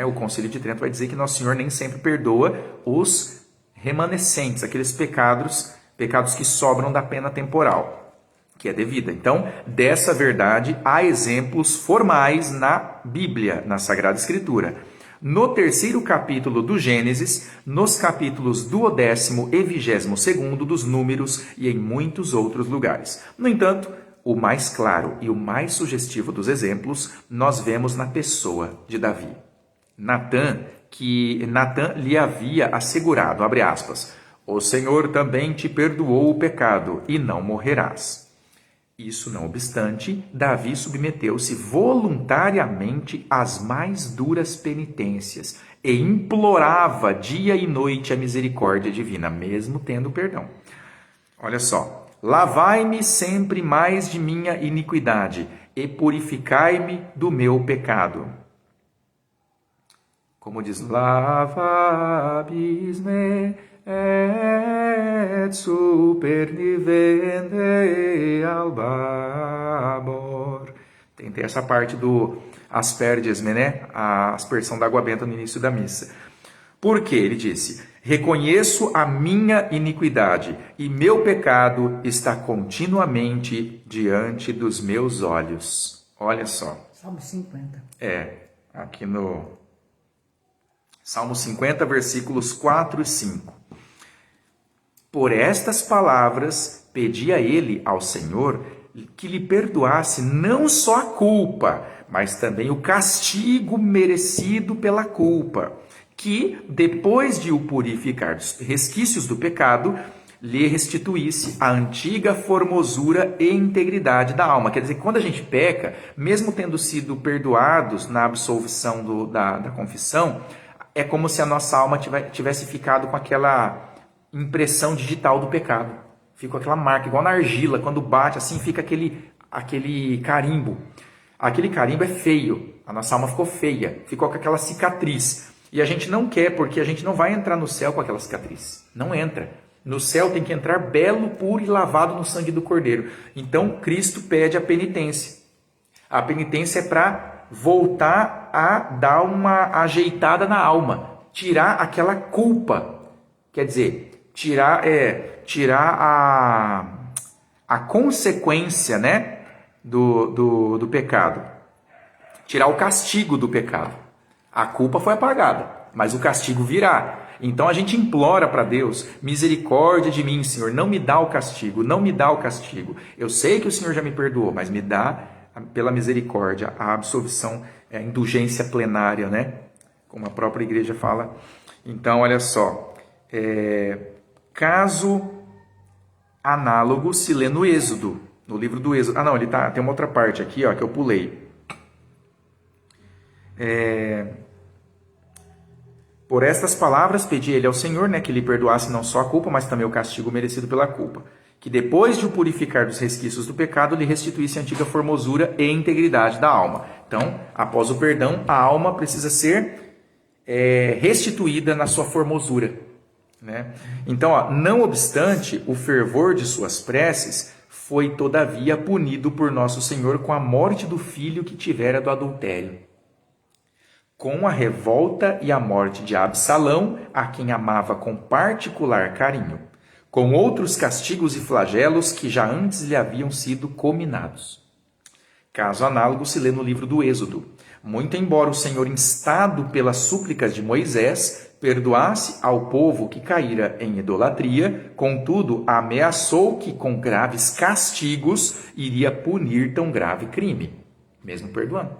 S1: O Concílio de Trento vai dizer que nosso Senhor nem sempre perdoa os remanescentes, aqueles pecados que sobram da pena temporal, que é devida. Então, dessa verdade, há exemplos formais na Bíblia, na Sagrada Escritura. No 3º capítulo do Gênesis, nos capítulos 12º e 22º dos Números e em muitos outros lugares. No entanto, o mais claro e o mais sugestivo dos exemplos nós vemos na pessoa de Davi. Natã lhe havia assegurado, abre aspas, o Senhor também te perdoou o pecado e não morrerás. Isso não obstante, Davi submeteu-se voluntariamente às mais duras penitências e implorava dia e noite a misericórdia divina, mesmo tendo perdão. Olha só, lavai-me sempre mais de minha iniquidade e purificai-me do meu pecado. Como diz, lava-me et super nivende albabor. Tem essa parte do asperges-me, a aspersão da água benta no início da missa. Por quê? Ele disse, reconheço a minha iniquidade e meu pecado está continuamente diante dos meus olhos. Olha só.
S2: Salmo 50.
S1: Aqui no Salmo 50, versículos 4 e 5. Por estas palavras, pedi a ele, ao Senhor, que lhe perdoasse não só a culpa, mas também o castigo merecido pela culpa, que, depois de o purificar dos resquícios do pecado, lhe restituísse a antiga formosura e integridade da alma. Quer dizer, que quando a gente peca, mesmo tendo sido perdoados na absolvição da confissão, é como se a nossa alma tivesse ficado com aquela impressão digital do pecado. Fica aquela marca, igual na argila, quando bate assim, fica aquele carimbo. Aquele carimbo é feio, a nossa alma ficou feia, ficou com aquela cicatriz. E a gente não quer, porque a gente não vai entrar no céu com aquela cicatriz. Não entra. No céu tem que entrar belo, puro e lavado no sangue do Cordeiro. Então, Cristo pede a penitência. A penitência é para voltar a dar uma ajeitada na alma, tirar aquela culpa. Quer dizer, tirar a consequência, do pecado. Tirar o castigo do pecado. A culpa foi apagada, mas o castigo virá. Então a gente implora para Deus, misericórdia de mim, Senhor, não me dá o castigo, não me dá o castigo. Eu sei que o Senhor já me perdoou, mas me dá, pela misericórdia, a absolvição, a indulgência plenária, como a própria igreja fala. Então, olha só, caso análogo se lê no Êxodo, no livro do Êxodo. Tem uma outra parte aqui, que eu pulei. Por estas palavras pedi ele ao Senhor, que lhe perdoasse não só a culpa, mas também o castigo merecido pela culpa. Que depois de o purificar dos resquícios do pecado, lhe restituísse a antiga formosura e integridade da alma. Então, após o perdão, a alma precisa ser restituída na sua formosura. Então, não obstante, o fervor de suas preces foi todavia punido por nosso Senhor com a morte do filho que tivera do adultério. Com a revolta e a morte de Absalão, a quem amava com particular carinho, com outros castigos e flagelos que já antes lhe haviam sido cominados. Caso análogo se lê no livro do Êxodo. Muito embora o Senhor, instado pelas súplicas de Moisés, perdoasse ao povo que caíra em idolatria, contudo ameaçou que com graves castigos iria punir tão grave crime, mesmo perdoando.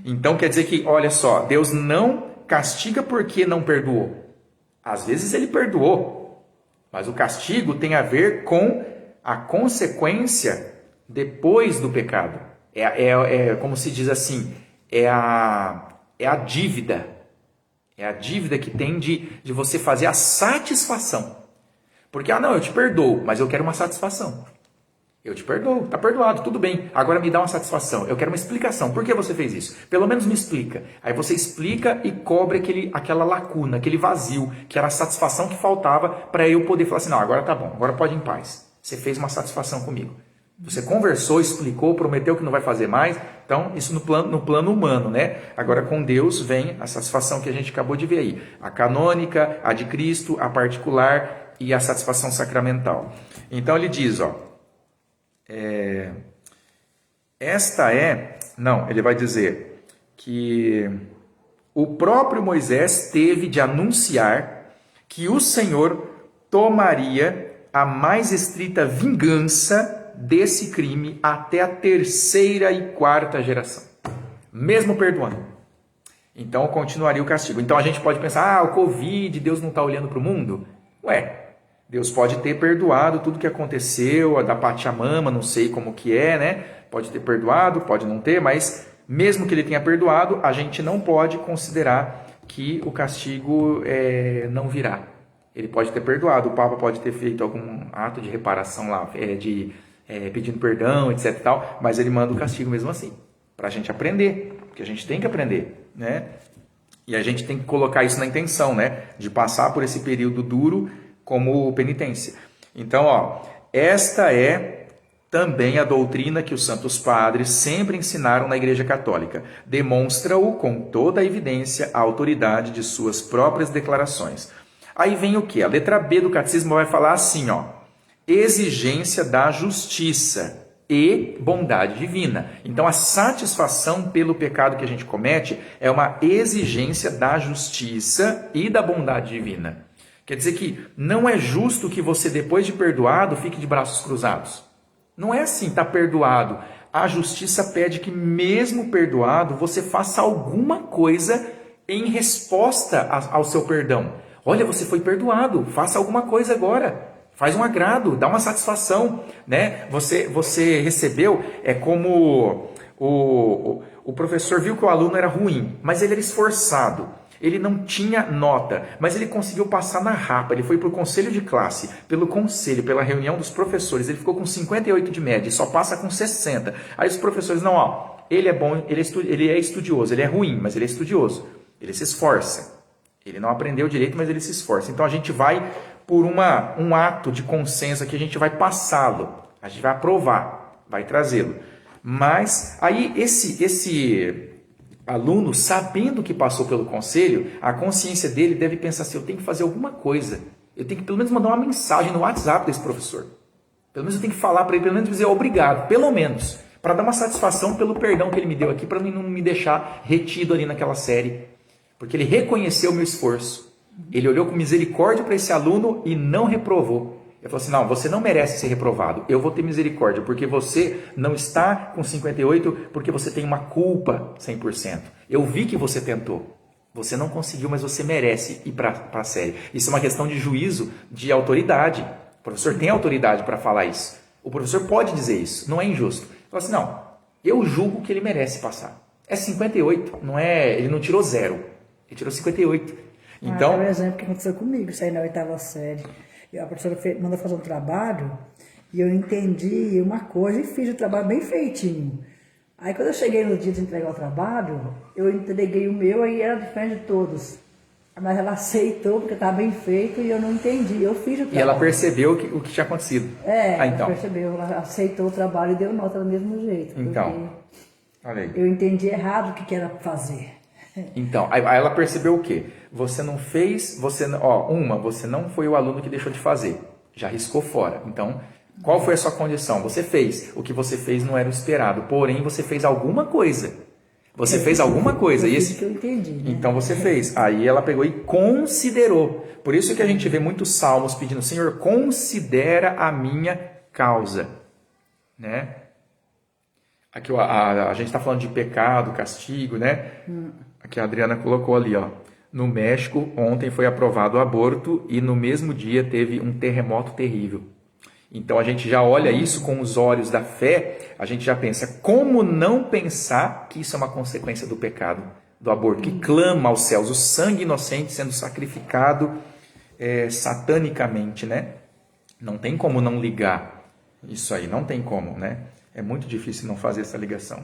S1: Então quer dizer que, olha só, Deus não castiga porque não perdoou. Às vezes ele perdoou, mas o castigo tem a ver com a consequência depois do pecado. Como se diz assim, é a dívida. É a dívida que tem de você fazer a satisfação. Porque, não, eu te perdoo, mas eu quero uma satisfação. Eu te perdoo, tá perdoado, tudo bem. Agora me dá uma satisfação. Eu quero uma explicação. Por que você fez isso? Pelo menos me explica. Aí você explica e cobre aquela lacuna, aquele vazio, que era a satisfação que faltava para eu poder falar assim, não, agora tá bom, agora pode ir em paz. Você fez uma satisfação comigo. Você conversou, explicou, prometeu que não vai fazer mais. Então, isso no plano humano, né? Agora, com Deus vem a satisfação que a gente acabou de ver aí. A canônica, a de Cristo, a particular e a satisfação sacramental. Então, ele diz, ó... ele vai dizer que o próprio Moisés teve de anunciar que o Senhor tomaria a mais estrita vingança desse crime até a 3ª e 4ª geração, mesmo perdoando. Então continuaria o castigo. Então a gente pode pensar, o Covid, Deus não está olhando para o mundo? Deus pode ter perdoado tudo que aconteceu, a da Pachamama, não sei como que é, né? Pode ter perdoado, pode não ter, mas mesmo que ele tenha perdoado, a gente não pode considerar que o castigo não virá. Ele pode ter perdoado, o Papa pode ter feito algum ato de reparação lá, pedindo perdão, etc e tal, mas ele manda o castigo mesmo assim, para a gente aprender, porque a gente tem que aprender, né? E a gente tem que colocar isso na intenção, né? De passar por esse período duro como penitência. Então, esta é também a doutrina que os santos padres sempre ensinaram na Igreja Católica. Demonstra-o com toda a evidência a autoridade de suas próprias declarações. Aí vem o quê? A letra B do Catecismo vai falar assim, exigência da justiça e bondade divina. Então, a satisfação pelo pecado que a gente comete é uma exigência da justiça e da bondade divina. Quer dizer que não é justo que você, depois de perdoado, fique de braços cruzados. Não é assim, está perdoado. A justiça pede que, mesmo perdoado, você faça alguma coisa em resposta ao seu perdão. Olha, você foi perdoado, faça alguma coisa agora. Faz um agrado, dá uma satisfação, né? Você recebeu, é como o professor viu que o aluno era ruim, mas ele era esforçado. Ele não tinha nota, mas ele conseguiu passar na rapa. Ele foi para o conselho de classe, pelo conselho, pela reunião dos professores. Ele ficou com 58 de média, só passa com 60. Aí os professores, ele é bom, ele é estudioso, ele é ruim, mas ele é estudioso. Ele se esforça. Ele não aprendeu direito, mas ele se esforça. Então a gente vai por um ato de consenso que a gente vai passá-lo. A gente vai aprovar, vai trazê-lo. Mas aí esse aluno, sabendo que passou pelo conselho, a consciência dele deve pensar assim, eu tenho que fazer alguma coisa. Eu tenho que pelo menos mandar uma mensagem no WhatsApp desse professor. Pelo menos eu tenho que falar para ele, pelo menos dizer obrigado, pelo menos. Para dar uma satisfação pelo perdão que ele me deu aqui, para não me deixar retido ali naquela série. Porque ele reconheceu o meu esforço. Ele olhou com misericórdia para esse aluno e não reprovou. Ele falou assim, não, você não merece ser reprovado, eu vou ter misericórdia, porque você não está com 58, porque você tem uma culpa 100%. Eu vi que você tentou, você não conseguiu, mas você merece ir para a série. Isso é uma questão de juízo, de autoridade. O professor tem autoridade para falar isso. O professor pode dizer isso, não é injusto. Ele falou assim, não, eu julgo que ele merece passar. É 58, não é, ele não tirou 0, ele tirou 58. Então,
S2: é um exemplo que aconteceu comigo, isso aí na 8ª série. A professora mandou fazer um trabalho e eu entendi uma coisa e fiz o trabalho bem feitinho. Aí quando eu cheguei no dia de entregar o trabalho, eu entreguei o meu, aí era diferente de todos. Mas ela aceitou porque estava bem feito e eu não entendi, eu fiz o trabalho.
S1: E ela percebeu o que tinha acontecido.
S2: Ela percebeu, ela aceitou o trabalho e deu nota do mesmo jeito.
S1: Então, olha aí.
S2: Eu entendi errado o que era fazer.
S1: Então, aí ela percebeu o quê? Você não fez, você não foi o aluno que deixou de fazer, já riscou fora. Então, qual foi a sua condição? Você fez, o que você fez não era o esperado, porém você fez alguma coisa. Você fez alguma coisa.
S2: E esse que eu entendi, né?
S1: Então você fez. Aí ela pegou e considerou. Por isso que a gente vê muitos salmos pedindo, Senhor, considera a minha causa, né? Aqui a gente está falando de pecado, castigo, né? Aqui a Adriana colocou ali, no México, ontem foi aprovado o aborto e no mesmo dia teve um terremoto terrível. Então a gente já olha isso com os olhos da fé, a gente já pensa, como não pensar que isso é uma consequência do pecado, do aborto, que clama aos céus, o sangue inocente sendo sacrificado satanicamente, né? Não tem como não ligar isso aí, não tem como, né? É muito difícil não fazer essa ligação.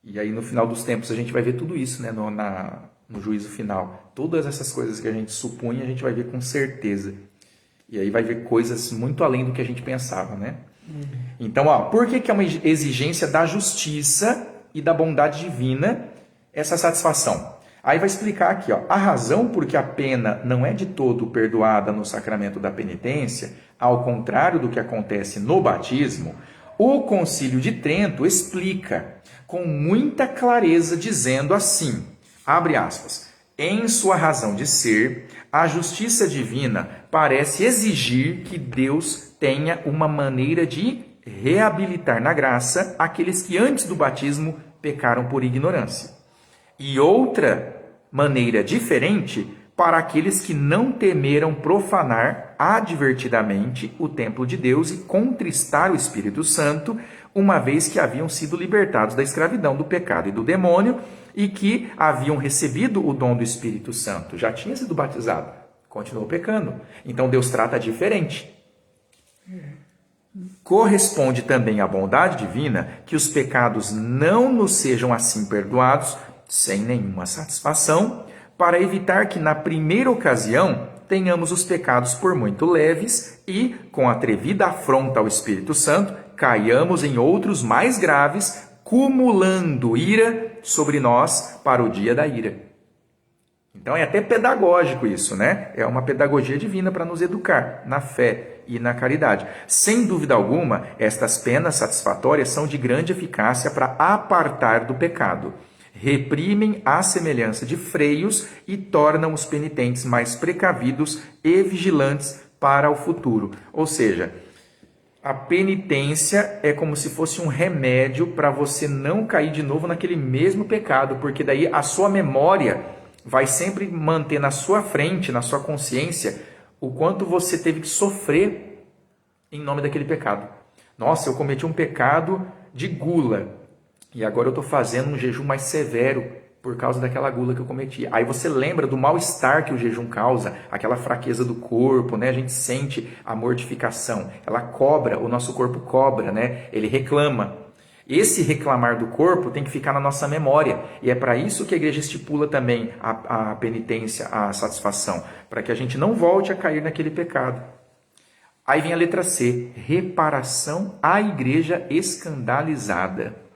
S1: E aí no final dos tempos a gente vai ver tudo isso, né? No juízo final. Todas essas coisas que a gente supunha, a gente vai ver com certeza. E aí vai ver coisas muito além do que a gente pensava, né? Então, por que é uma exigência da justiça e da bondade divina essa satisfação? Aí vai explicar aqui, a razão por que a pena não é de todo perdoada no sacramento da penitência, ao contrário do que acontece no batismo, o Concílio de Trento explica com muita clareza, dizendo assim, abre aspas, em sua razão de ser, a justiça divina parece exigir que Deus tenha uma maneira de reabilitar na graça aqueles que antes do batismo pecaram por ignorância. E outra maneira diferente para aqueles que não temeram profanar advertidamente o templo de Deus e contristar o Espírito Santo, uma vez que haviam sido libertados da escravidão do pecado e do demônio e que haviam recebido o dom do Espírito Santo. Já tinha sido batizado, continuou pecando. Então Deus trata diferente. Corresponde também à bondade divina que os pecados não nos sejam assim perdoados, sem nenhuma satisfação, para evitar que na primeira ocasião tenhamos os pecados por muito leves e, com atrevida afronta ao Espírito Santo, caiamos em outros mais graves, cumulando ira sobre nós para o dia da ira. Então é até pedagógico isso, né? É uma pedagogia divina para nos educar na fé e na caridade. Sem dúvida alguma, estas penas satisfatórias são de grande eficácia para apartar do pecado. Reprimem a semelhança de freios e tornam os penitentes mais precavidos e vigilantes para o futuro. Ou seja, a penitência é como se fosse um remédio para você não cair de novo naquele mesmo pecado, porque daí a sua memória vai sempre manter na sua frente, na sua consciência, o quanto você teve que sofrer em nome daquele pecado. Nossa, eu cometi um pecado de gula. E agora eu estou fazendo um jejum mais severo por causa daquela gula que eu cometi. Aí você lembra do mal-estar que o jejum causa, aquela fraqueza do corpo, né? A gente sente a mortificação. Ela cobra, o nosso corpo cobra, né? Ele reclama. Esse reclamar do corpo tem que ficar na nossa memória. E é para isso que a igreja estipula também a penitência, a satisfação. Para que a gente não volte a cair naquele pecado. Aí vem a letra C. Reparação à igreja escandalizada.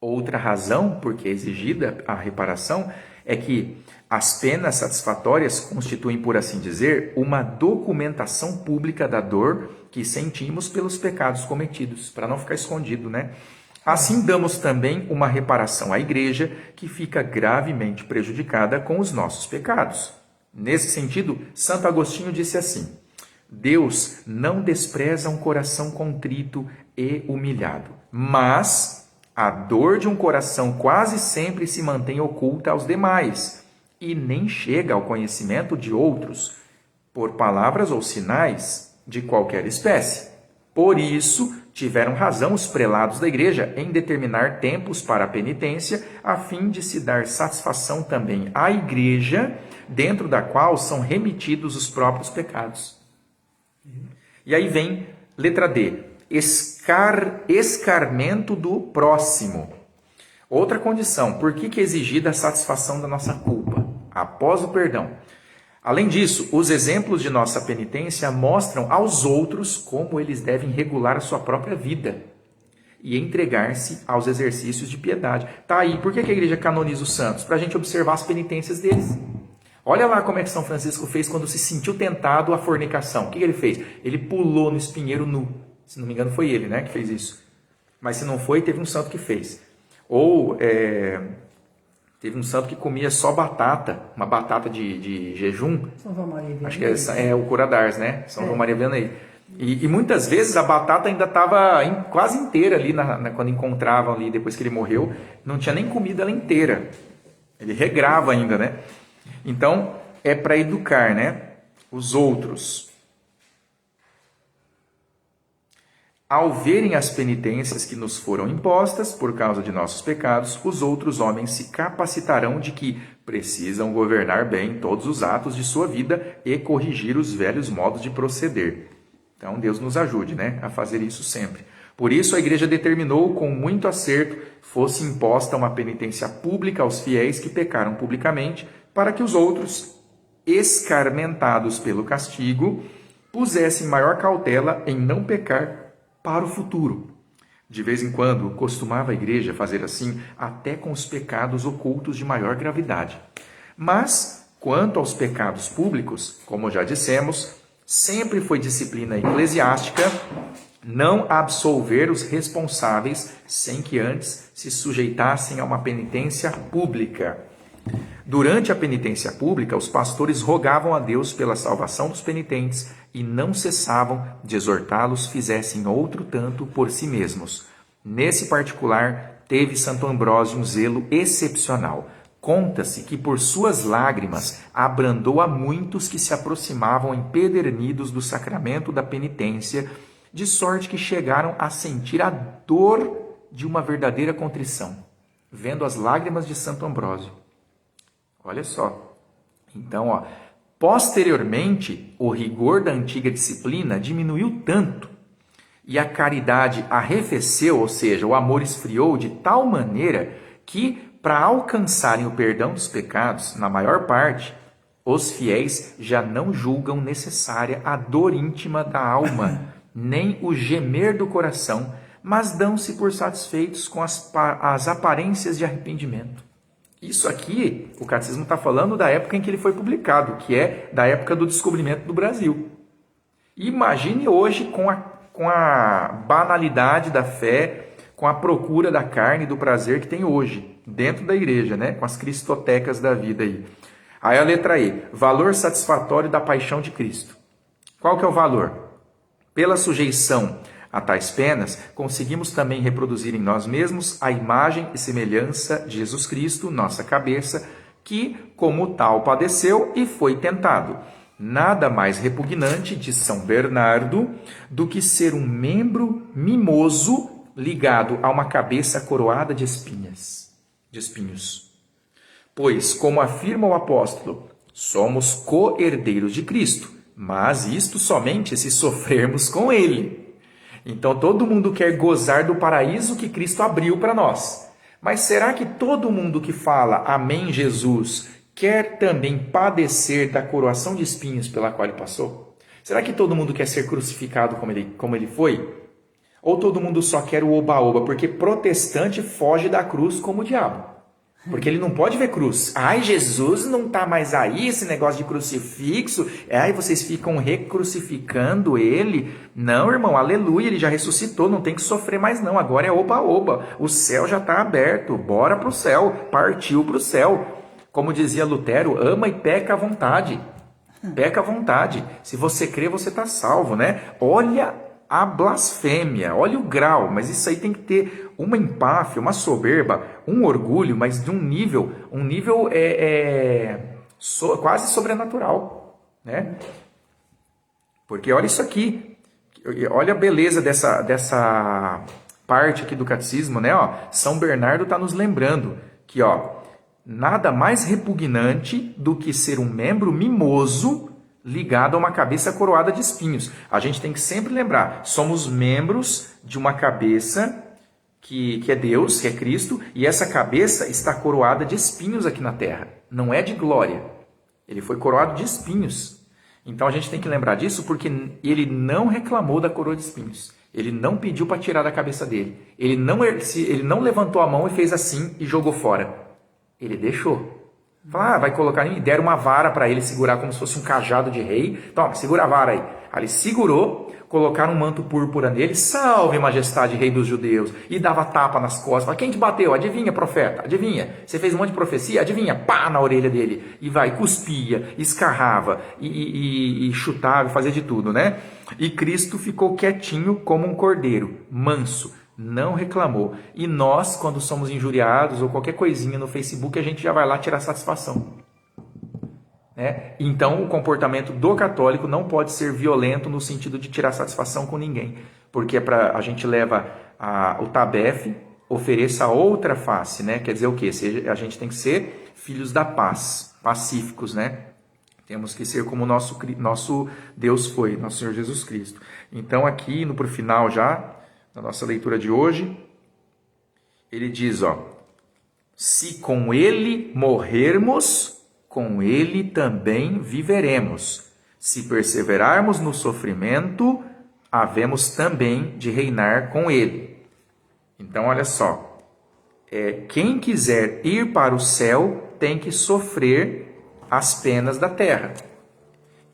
S1: Outra razão por que é exigida a reparação é que as penas satisfatórias constituem, por assim dizer, uma documentação pública da dor que sentimos pelos pecados cometidos, para não ficar escondido, né? Assim damos também uma reparação à igreja que fica gravemente prejudicada com os nossos pecados. Nesse sentido, Santo Agostinho disse assim: Deus não despreza um coração contrito e humilhado, mas a dor de um coração quase sempre se mantém oculta aos demais e nem chega ao conhecimento de outros, por palavras ou sinais de qualquer espécie. Por isso, tiveram razão os prelados da igreja em determinar tempos para a penitência, a fim de se dar satisfação também à igreja, dentro da qual são remitidos os próprios pecados. E aí vem letra D. Escarmento do próximo. Outra condição, por que é exigida a satisfação da nossa culpa após o perdão? Além disso, os exemplos de nossa penitência mostram aos outros como eles devem regular a sua própria vida e entregar-se aos exercícios de piedade. Tá aí, por que a igreja canoniza os santos? Para a gente observar as penitências deles. Olha lá como é que São Francisco fez quando se sentiu tentado à fornicação. O que ele fez? Ele pulou no espinheiro nu. Se não me engano, foi ele, né, que fez isso. Mas se não foi, teve um santo que fez. Ou teve um santo que comia só batata, uma batata de jejum.
S2: São João Maria Vianney.
S1: Acho que é o Cura d'Ars, né? São João Maria Vianney. E muitas vezes a batata ainda estava quase inteira ali, quando encontravam ali, depois que ele morreu. Não tinha nem comida ela inteira. Ele regrava ainda, né? Então, é para educar, né, os outros. Ao verem as penitências que nos foram impostas por causa de nossos pecados, os outros homens se capacitarão de que precisam governar bem todos os atos de sua vida e corrigir os velhos modos de proceder. Então, Deus nos ajude, né, a fazer isso sempre. Por isso, a igreja determinou com muito acerto fosse imposta uma penitência pública aos fiéis que pecaram publicamente, para que os outros, escarmentados pelo castigo, pusessem maior cautela em não pecar para o futuro. De vez em quando, costumava a igreja fazer assim até com os pecados ocultos de maior gravidade. Mas, quanto aos pecados públicos, como já dissemos, sempre foi disciplina eclesiástica não absolver os responsáveis sem que antes se sujeitassem a uma penitência pública. Durante a penitência pública, os pastores rogavam a Deus pela salvação dos penitentes e não cessavam de exortá-los fizessem outro tanto por si mesmos. Nesse particular, teve Santo Ambrósio um zelo excepcional. Conta-se que por suas lágrimas abrandou a muitos que se aproximavam empedernidos do sacramento da penitência, de sorte que chegaram a sentir a dor de uma verdadeira contrição, vendo as lágrimas de Santo Ambrósio. Olha só. Então, posteriormente, o rigor da antiga disciplina diminuiu tanto e a caridade arrefeceu, ou seja, o amor esfriou de tal maneira que, para alcançarem o perdão dos pecados, na maior parte, os fiéis já não julgam necessária a dor íntima da alma, nem o gemer do coração, mas dão-se por satisfeitos com as aparências de arrependimento. Isso aqui, o catecismo está falando da época em que ele foi publicado, que é da época do descobrimento do Brasil. Imagine hoje com a banalidade da fé, com a procura da carne e do prazer que tem hoje, dentro da igreja, né? Com as cristotecas da vida aí. Aí a letra E, valor satisfatório da paixão de Cristo. Qual que é o valor? Pela sujeição a tais penas, conseguimos também reproduzir em nós mesmos a imagem e semelhança de Jesus Cristo, nossa cabeça, que, como tal, padeceu e foi tentado. Nada mais repugnante, de São Bernardo, do que ser um membro mimoso ligado a uma cabeça coroada de espinhos. Pois, como afirma o apóstolo, somos co-herdeiros de Cristo, mas isto somente se sofrermos com Ele. Então todo mundo quer gozar do paraíso que Cristo abriu para nós. Mas será que todo mundo que fala Amém Jesus quer também padecer da coroação de espinhos pela qual ele passou? Será que todo mundo quer ser crucificado como ele foi? Ou todo mundo só quer o oba-oba? Porque protestante foge da cruz como o diabo. Porque ele não pode ver cruz. Ai, Jesus não está mais aí, esse negócio de crucifixo. Ai, vocês ficam recrucificando ele. Não, irmão, aleluia, ele já ressuscitou, não tem que sofrer mais não. Agora é oba-oba, o céu já está aberto, bora para o céu, partiu para o céu. Como dizia Lutero, ama e peca à vontade. Peca à vontade. Se você crê, você está salvo, né? Olha a blasfêmia, olha o grau, mas isso aí tem que ter uma empáfia, uma soberba, um orgulho, mas de um nível quase sobrenatural, né? Porque olha isso aqui, olha a beleza dessa parte aqui do catecismo, né? São Bernardo está nos lembrando que, nada mais repugnante do que ser um membro mimoso ligado a uma cabeça coroada de espinhos. A gente tem que sempre lembrar, somos membros de uma cabeça que é Deus, que é Cristo, e essa cabeça está coroada de espinhos aqui na terra. Não é de glória. Ele foi coroado de espinhos. Então a gente tem que lembrar disso porque ele não reclamou da coroa de espinhos. Ele não pediu para tirar da cabeça dele. Ele não levantou a mão e fez assim e jogou fora. Ele deixou. Vai colocar em mim. Deram uma vara para ele segurar como se fosse um cajado de rei. Toma, segura a vara aí. Aí ele segurou, colocaram um manto púrpura nele. Salve, majestade, rei dos judeus. E dava tapa nas costas. Fala, quem te bateu? Adivinha, profeta? Adivinha? Você fez um monte de profecia? Adivinha? Pá, na orelha dele. E cuspia, escarrava, e chutava, e fazia de tudo, né? E Cristo ficou quietinho como um cordeiro, manso. Não reclamou. E nós, quando somos injuriados ou qualquer coisinha no Facebook, a gente já vai lá tirar satisfação. Né? Então, o comportamento do católico não pode ser violento no sentido de tirar satisfação com ninguém. Porque a gente leva o TABEF, ofereça outra face, né? Quer dizer o quê? A gente tem que ser filhos da paz, pacíficos, né? Temos que ser como nosso Deus foi, nosso Senhor Jesus Cristo. Então aqui, pro final já, da nossa leitura de hoje, ele diz, ó, se com ele morrermos, com ele também viveremos. Se perseverarmos no sofrimento, havemos também de reinar com ele. Então, olha só, quem quiser ir para o céu tem que sofrer as penas da terra.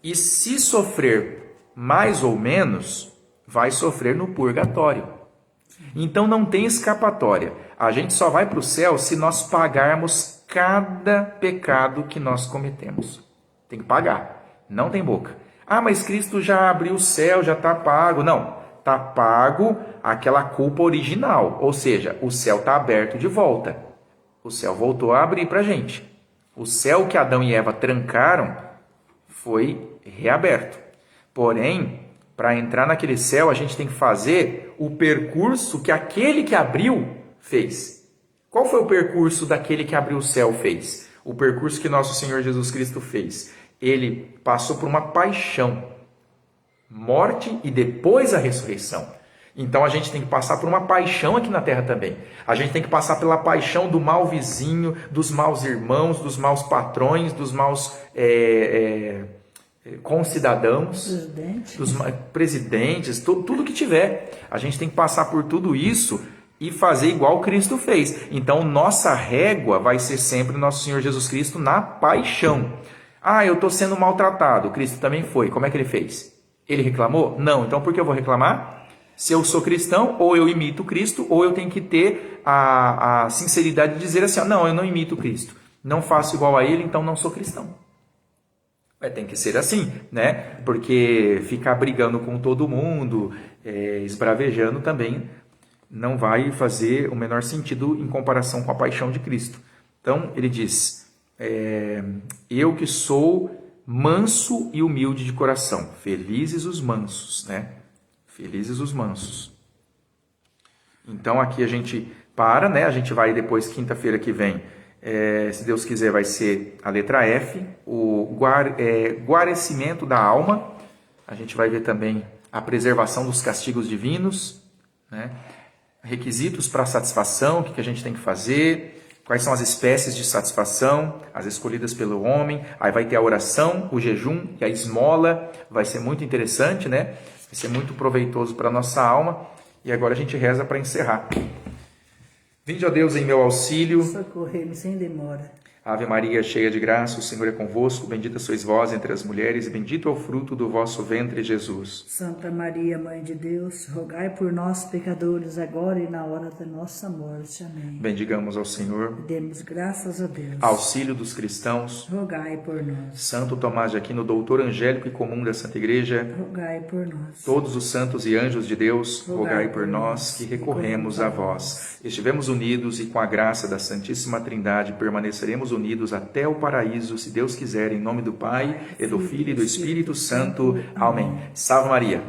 S1: E se sofrer mais ou menos, vai sofrer no purgatório. Então não tem escapatória. A gente só vai para o céu se nós pagarmos cada pecado que nós cometemos. Tem que pagar. Não tem boca. Ah, mas Cristo já abriu o céu, já está pago. Não, está pago aquela culpa original. Ou seja, o céu está aberto de volta. O céu voltou a abrir para a gente. O céu que Adão e Eva trancaram foi reaberto. Porém, para entrar naquele céu, a gente tem que fazer o percurso que aquele que abriu fez. Qual foi o percurso daquele que abriu o céu fez? O percurso que nosso Senhor Jesus Cristo fez. Ele passou por uma paixão, morte e depois a ressurreição. Então a gente tem que passar por uma paixão aqui na terra também. A gente tem que passar pela paixão do mau vizinho, dos maus irmãos, dos maus patrões, dos maus concidadãos, dos presidentes, tudo que tiver. A gente tem que passar por tudo isso e fazer igual Cristo fez. Então nossa régua vai ser sempre nosso Senhor Jesus Cristo na paixão. Ah, eu estou sendo maltratado. Cristo também foi. Como é que ele fez? Ele reclamou? Não. Então por que eu vou reclamar? Se eu sou cristão, ou eu imito Cristo, ou eu tenho que ter a sinceridade de dizer assim, não, eu não imito Cristo. Não faço igual a ele, então não sou cristão. Tem que ser assim, né? Porque ficar brigando com todo mundo, esbravejando também, não vai fazer o menor sentido em comparação com a paixão de Cristo. Então, ele diz, eu que sou manso e humilde de coração, felizes os mansos, né? Felizes os mansos. Então aqui a gente para, né? A gente vai depois, quinta-feira que vem, se Deus quiser, vai ser a letra F, o guarecimento da alma. A gente vai ver também a preservação dos castigos divinos, né? Requisitos para satisfação, o que a gente tem que fazer, quais são as espécies de satisfação, as escolhidas pelo homem. Aí vai ter a oração, o jejum e a esmola. Vai ser muito interessante, né? Vai ser muito proveitoso para a nossa alma. E agora a gente reza para encerrar. Vinde, ó Deus, em meu auxílio.
S2: Socorrei-me sem demora.
S1: Ave Maria, cheia de graça, o Senhor é convosco. Bendita sois vós entre as mulheres, e bendito é o fruto do vosso ventre, Jesus.
S2: Santa Maria, Mãe de Deus, rogai por nós, pecadores, agora e na hora da nossa morte. Amém.
S1: Bendigamos ao Senhor.
S2: Demos graças a Deus.
S1: Auxílio dos cristãos.
S2: Rogai por nós.
S1: Santo Tomás de Aquino, doutor angélico e comum da Santa Igreja.
S2: Rogai por nós.
S1: Todos os santos e anjos de Deus, rogai por nós que recorremos a vós. Estivemos unidos e com a graça da Santíssima Trindade permaneceremos unidos até o paraíso, se Deus quiser, em nome do Pai, e do Filho e do Espírito Santo. Amém. Salve Maria.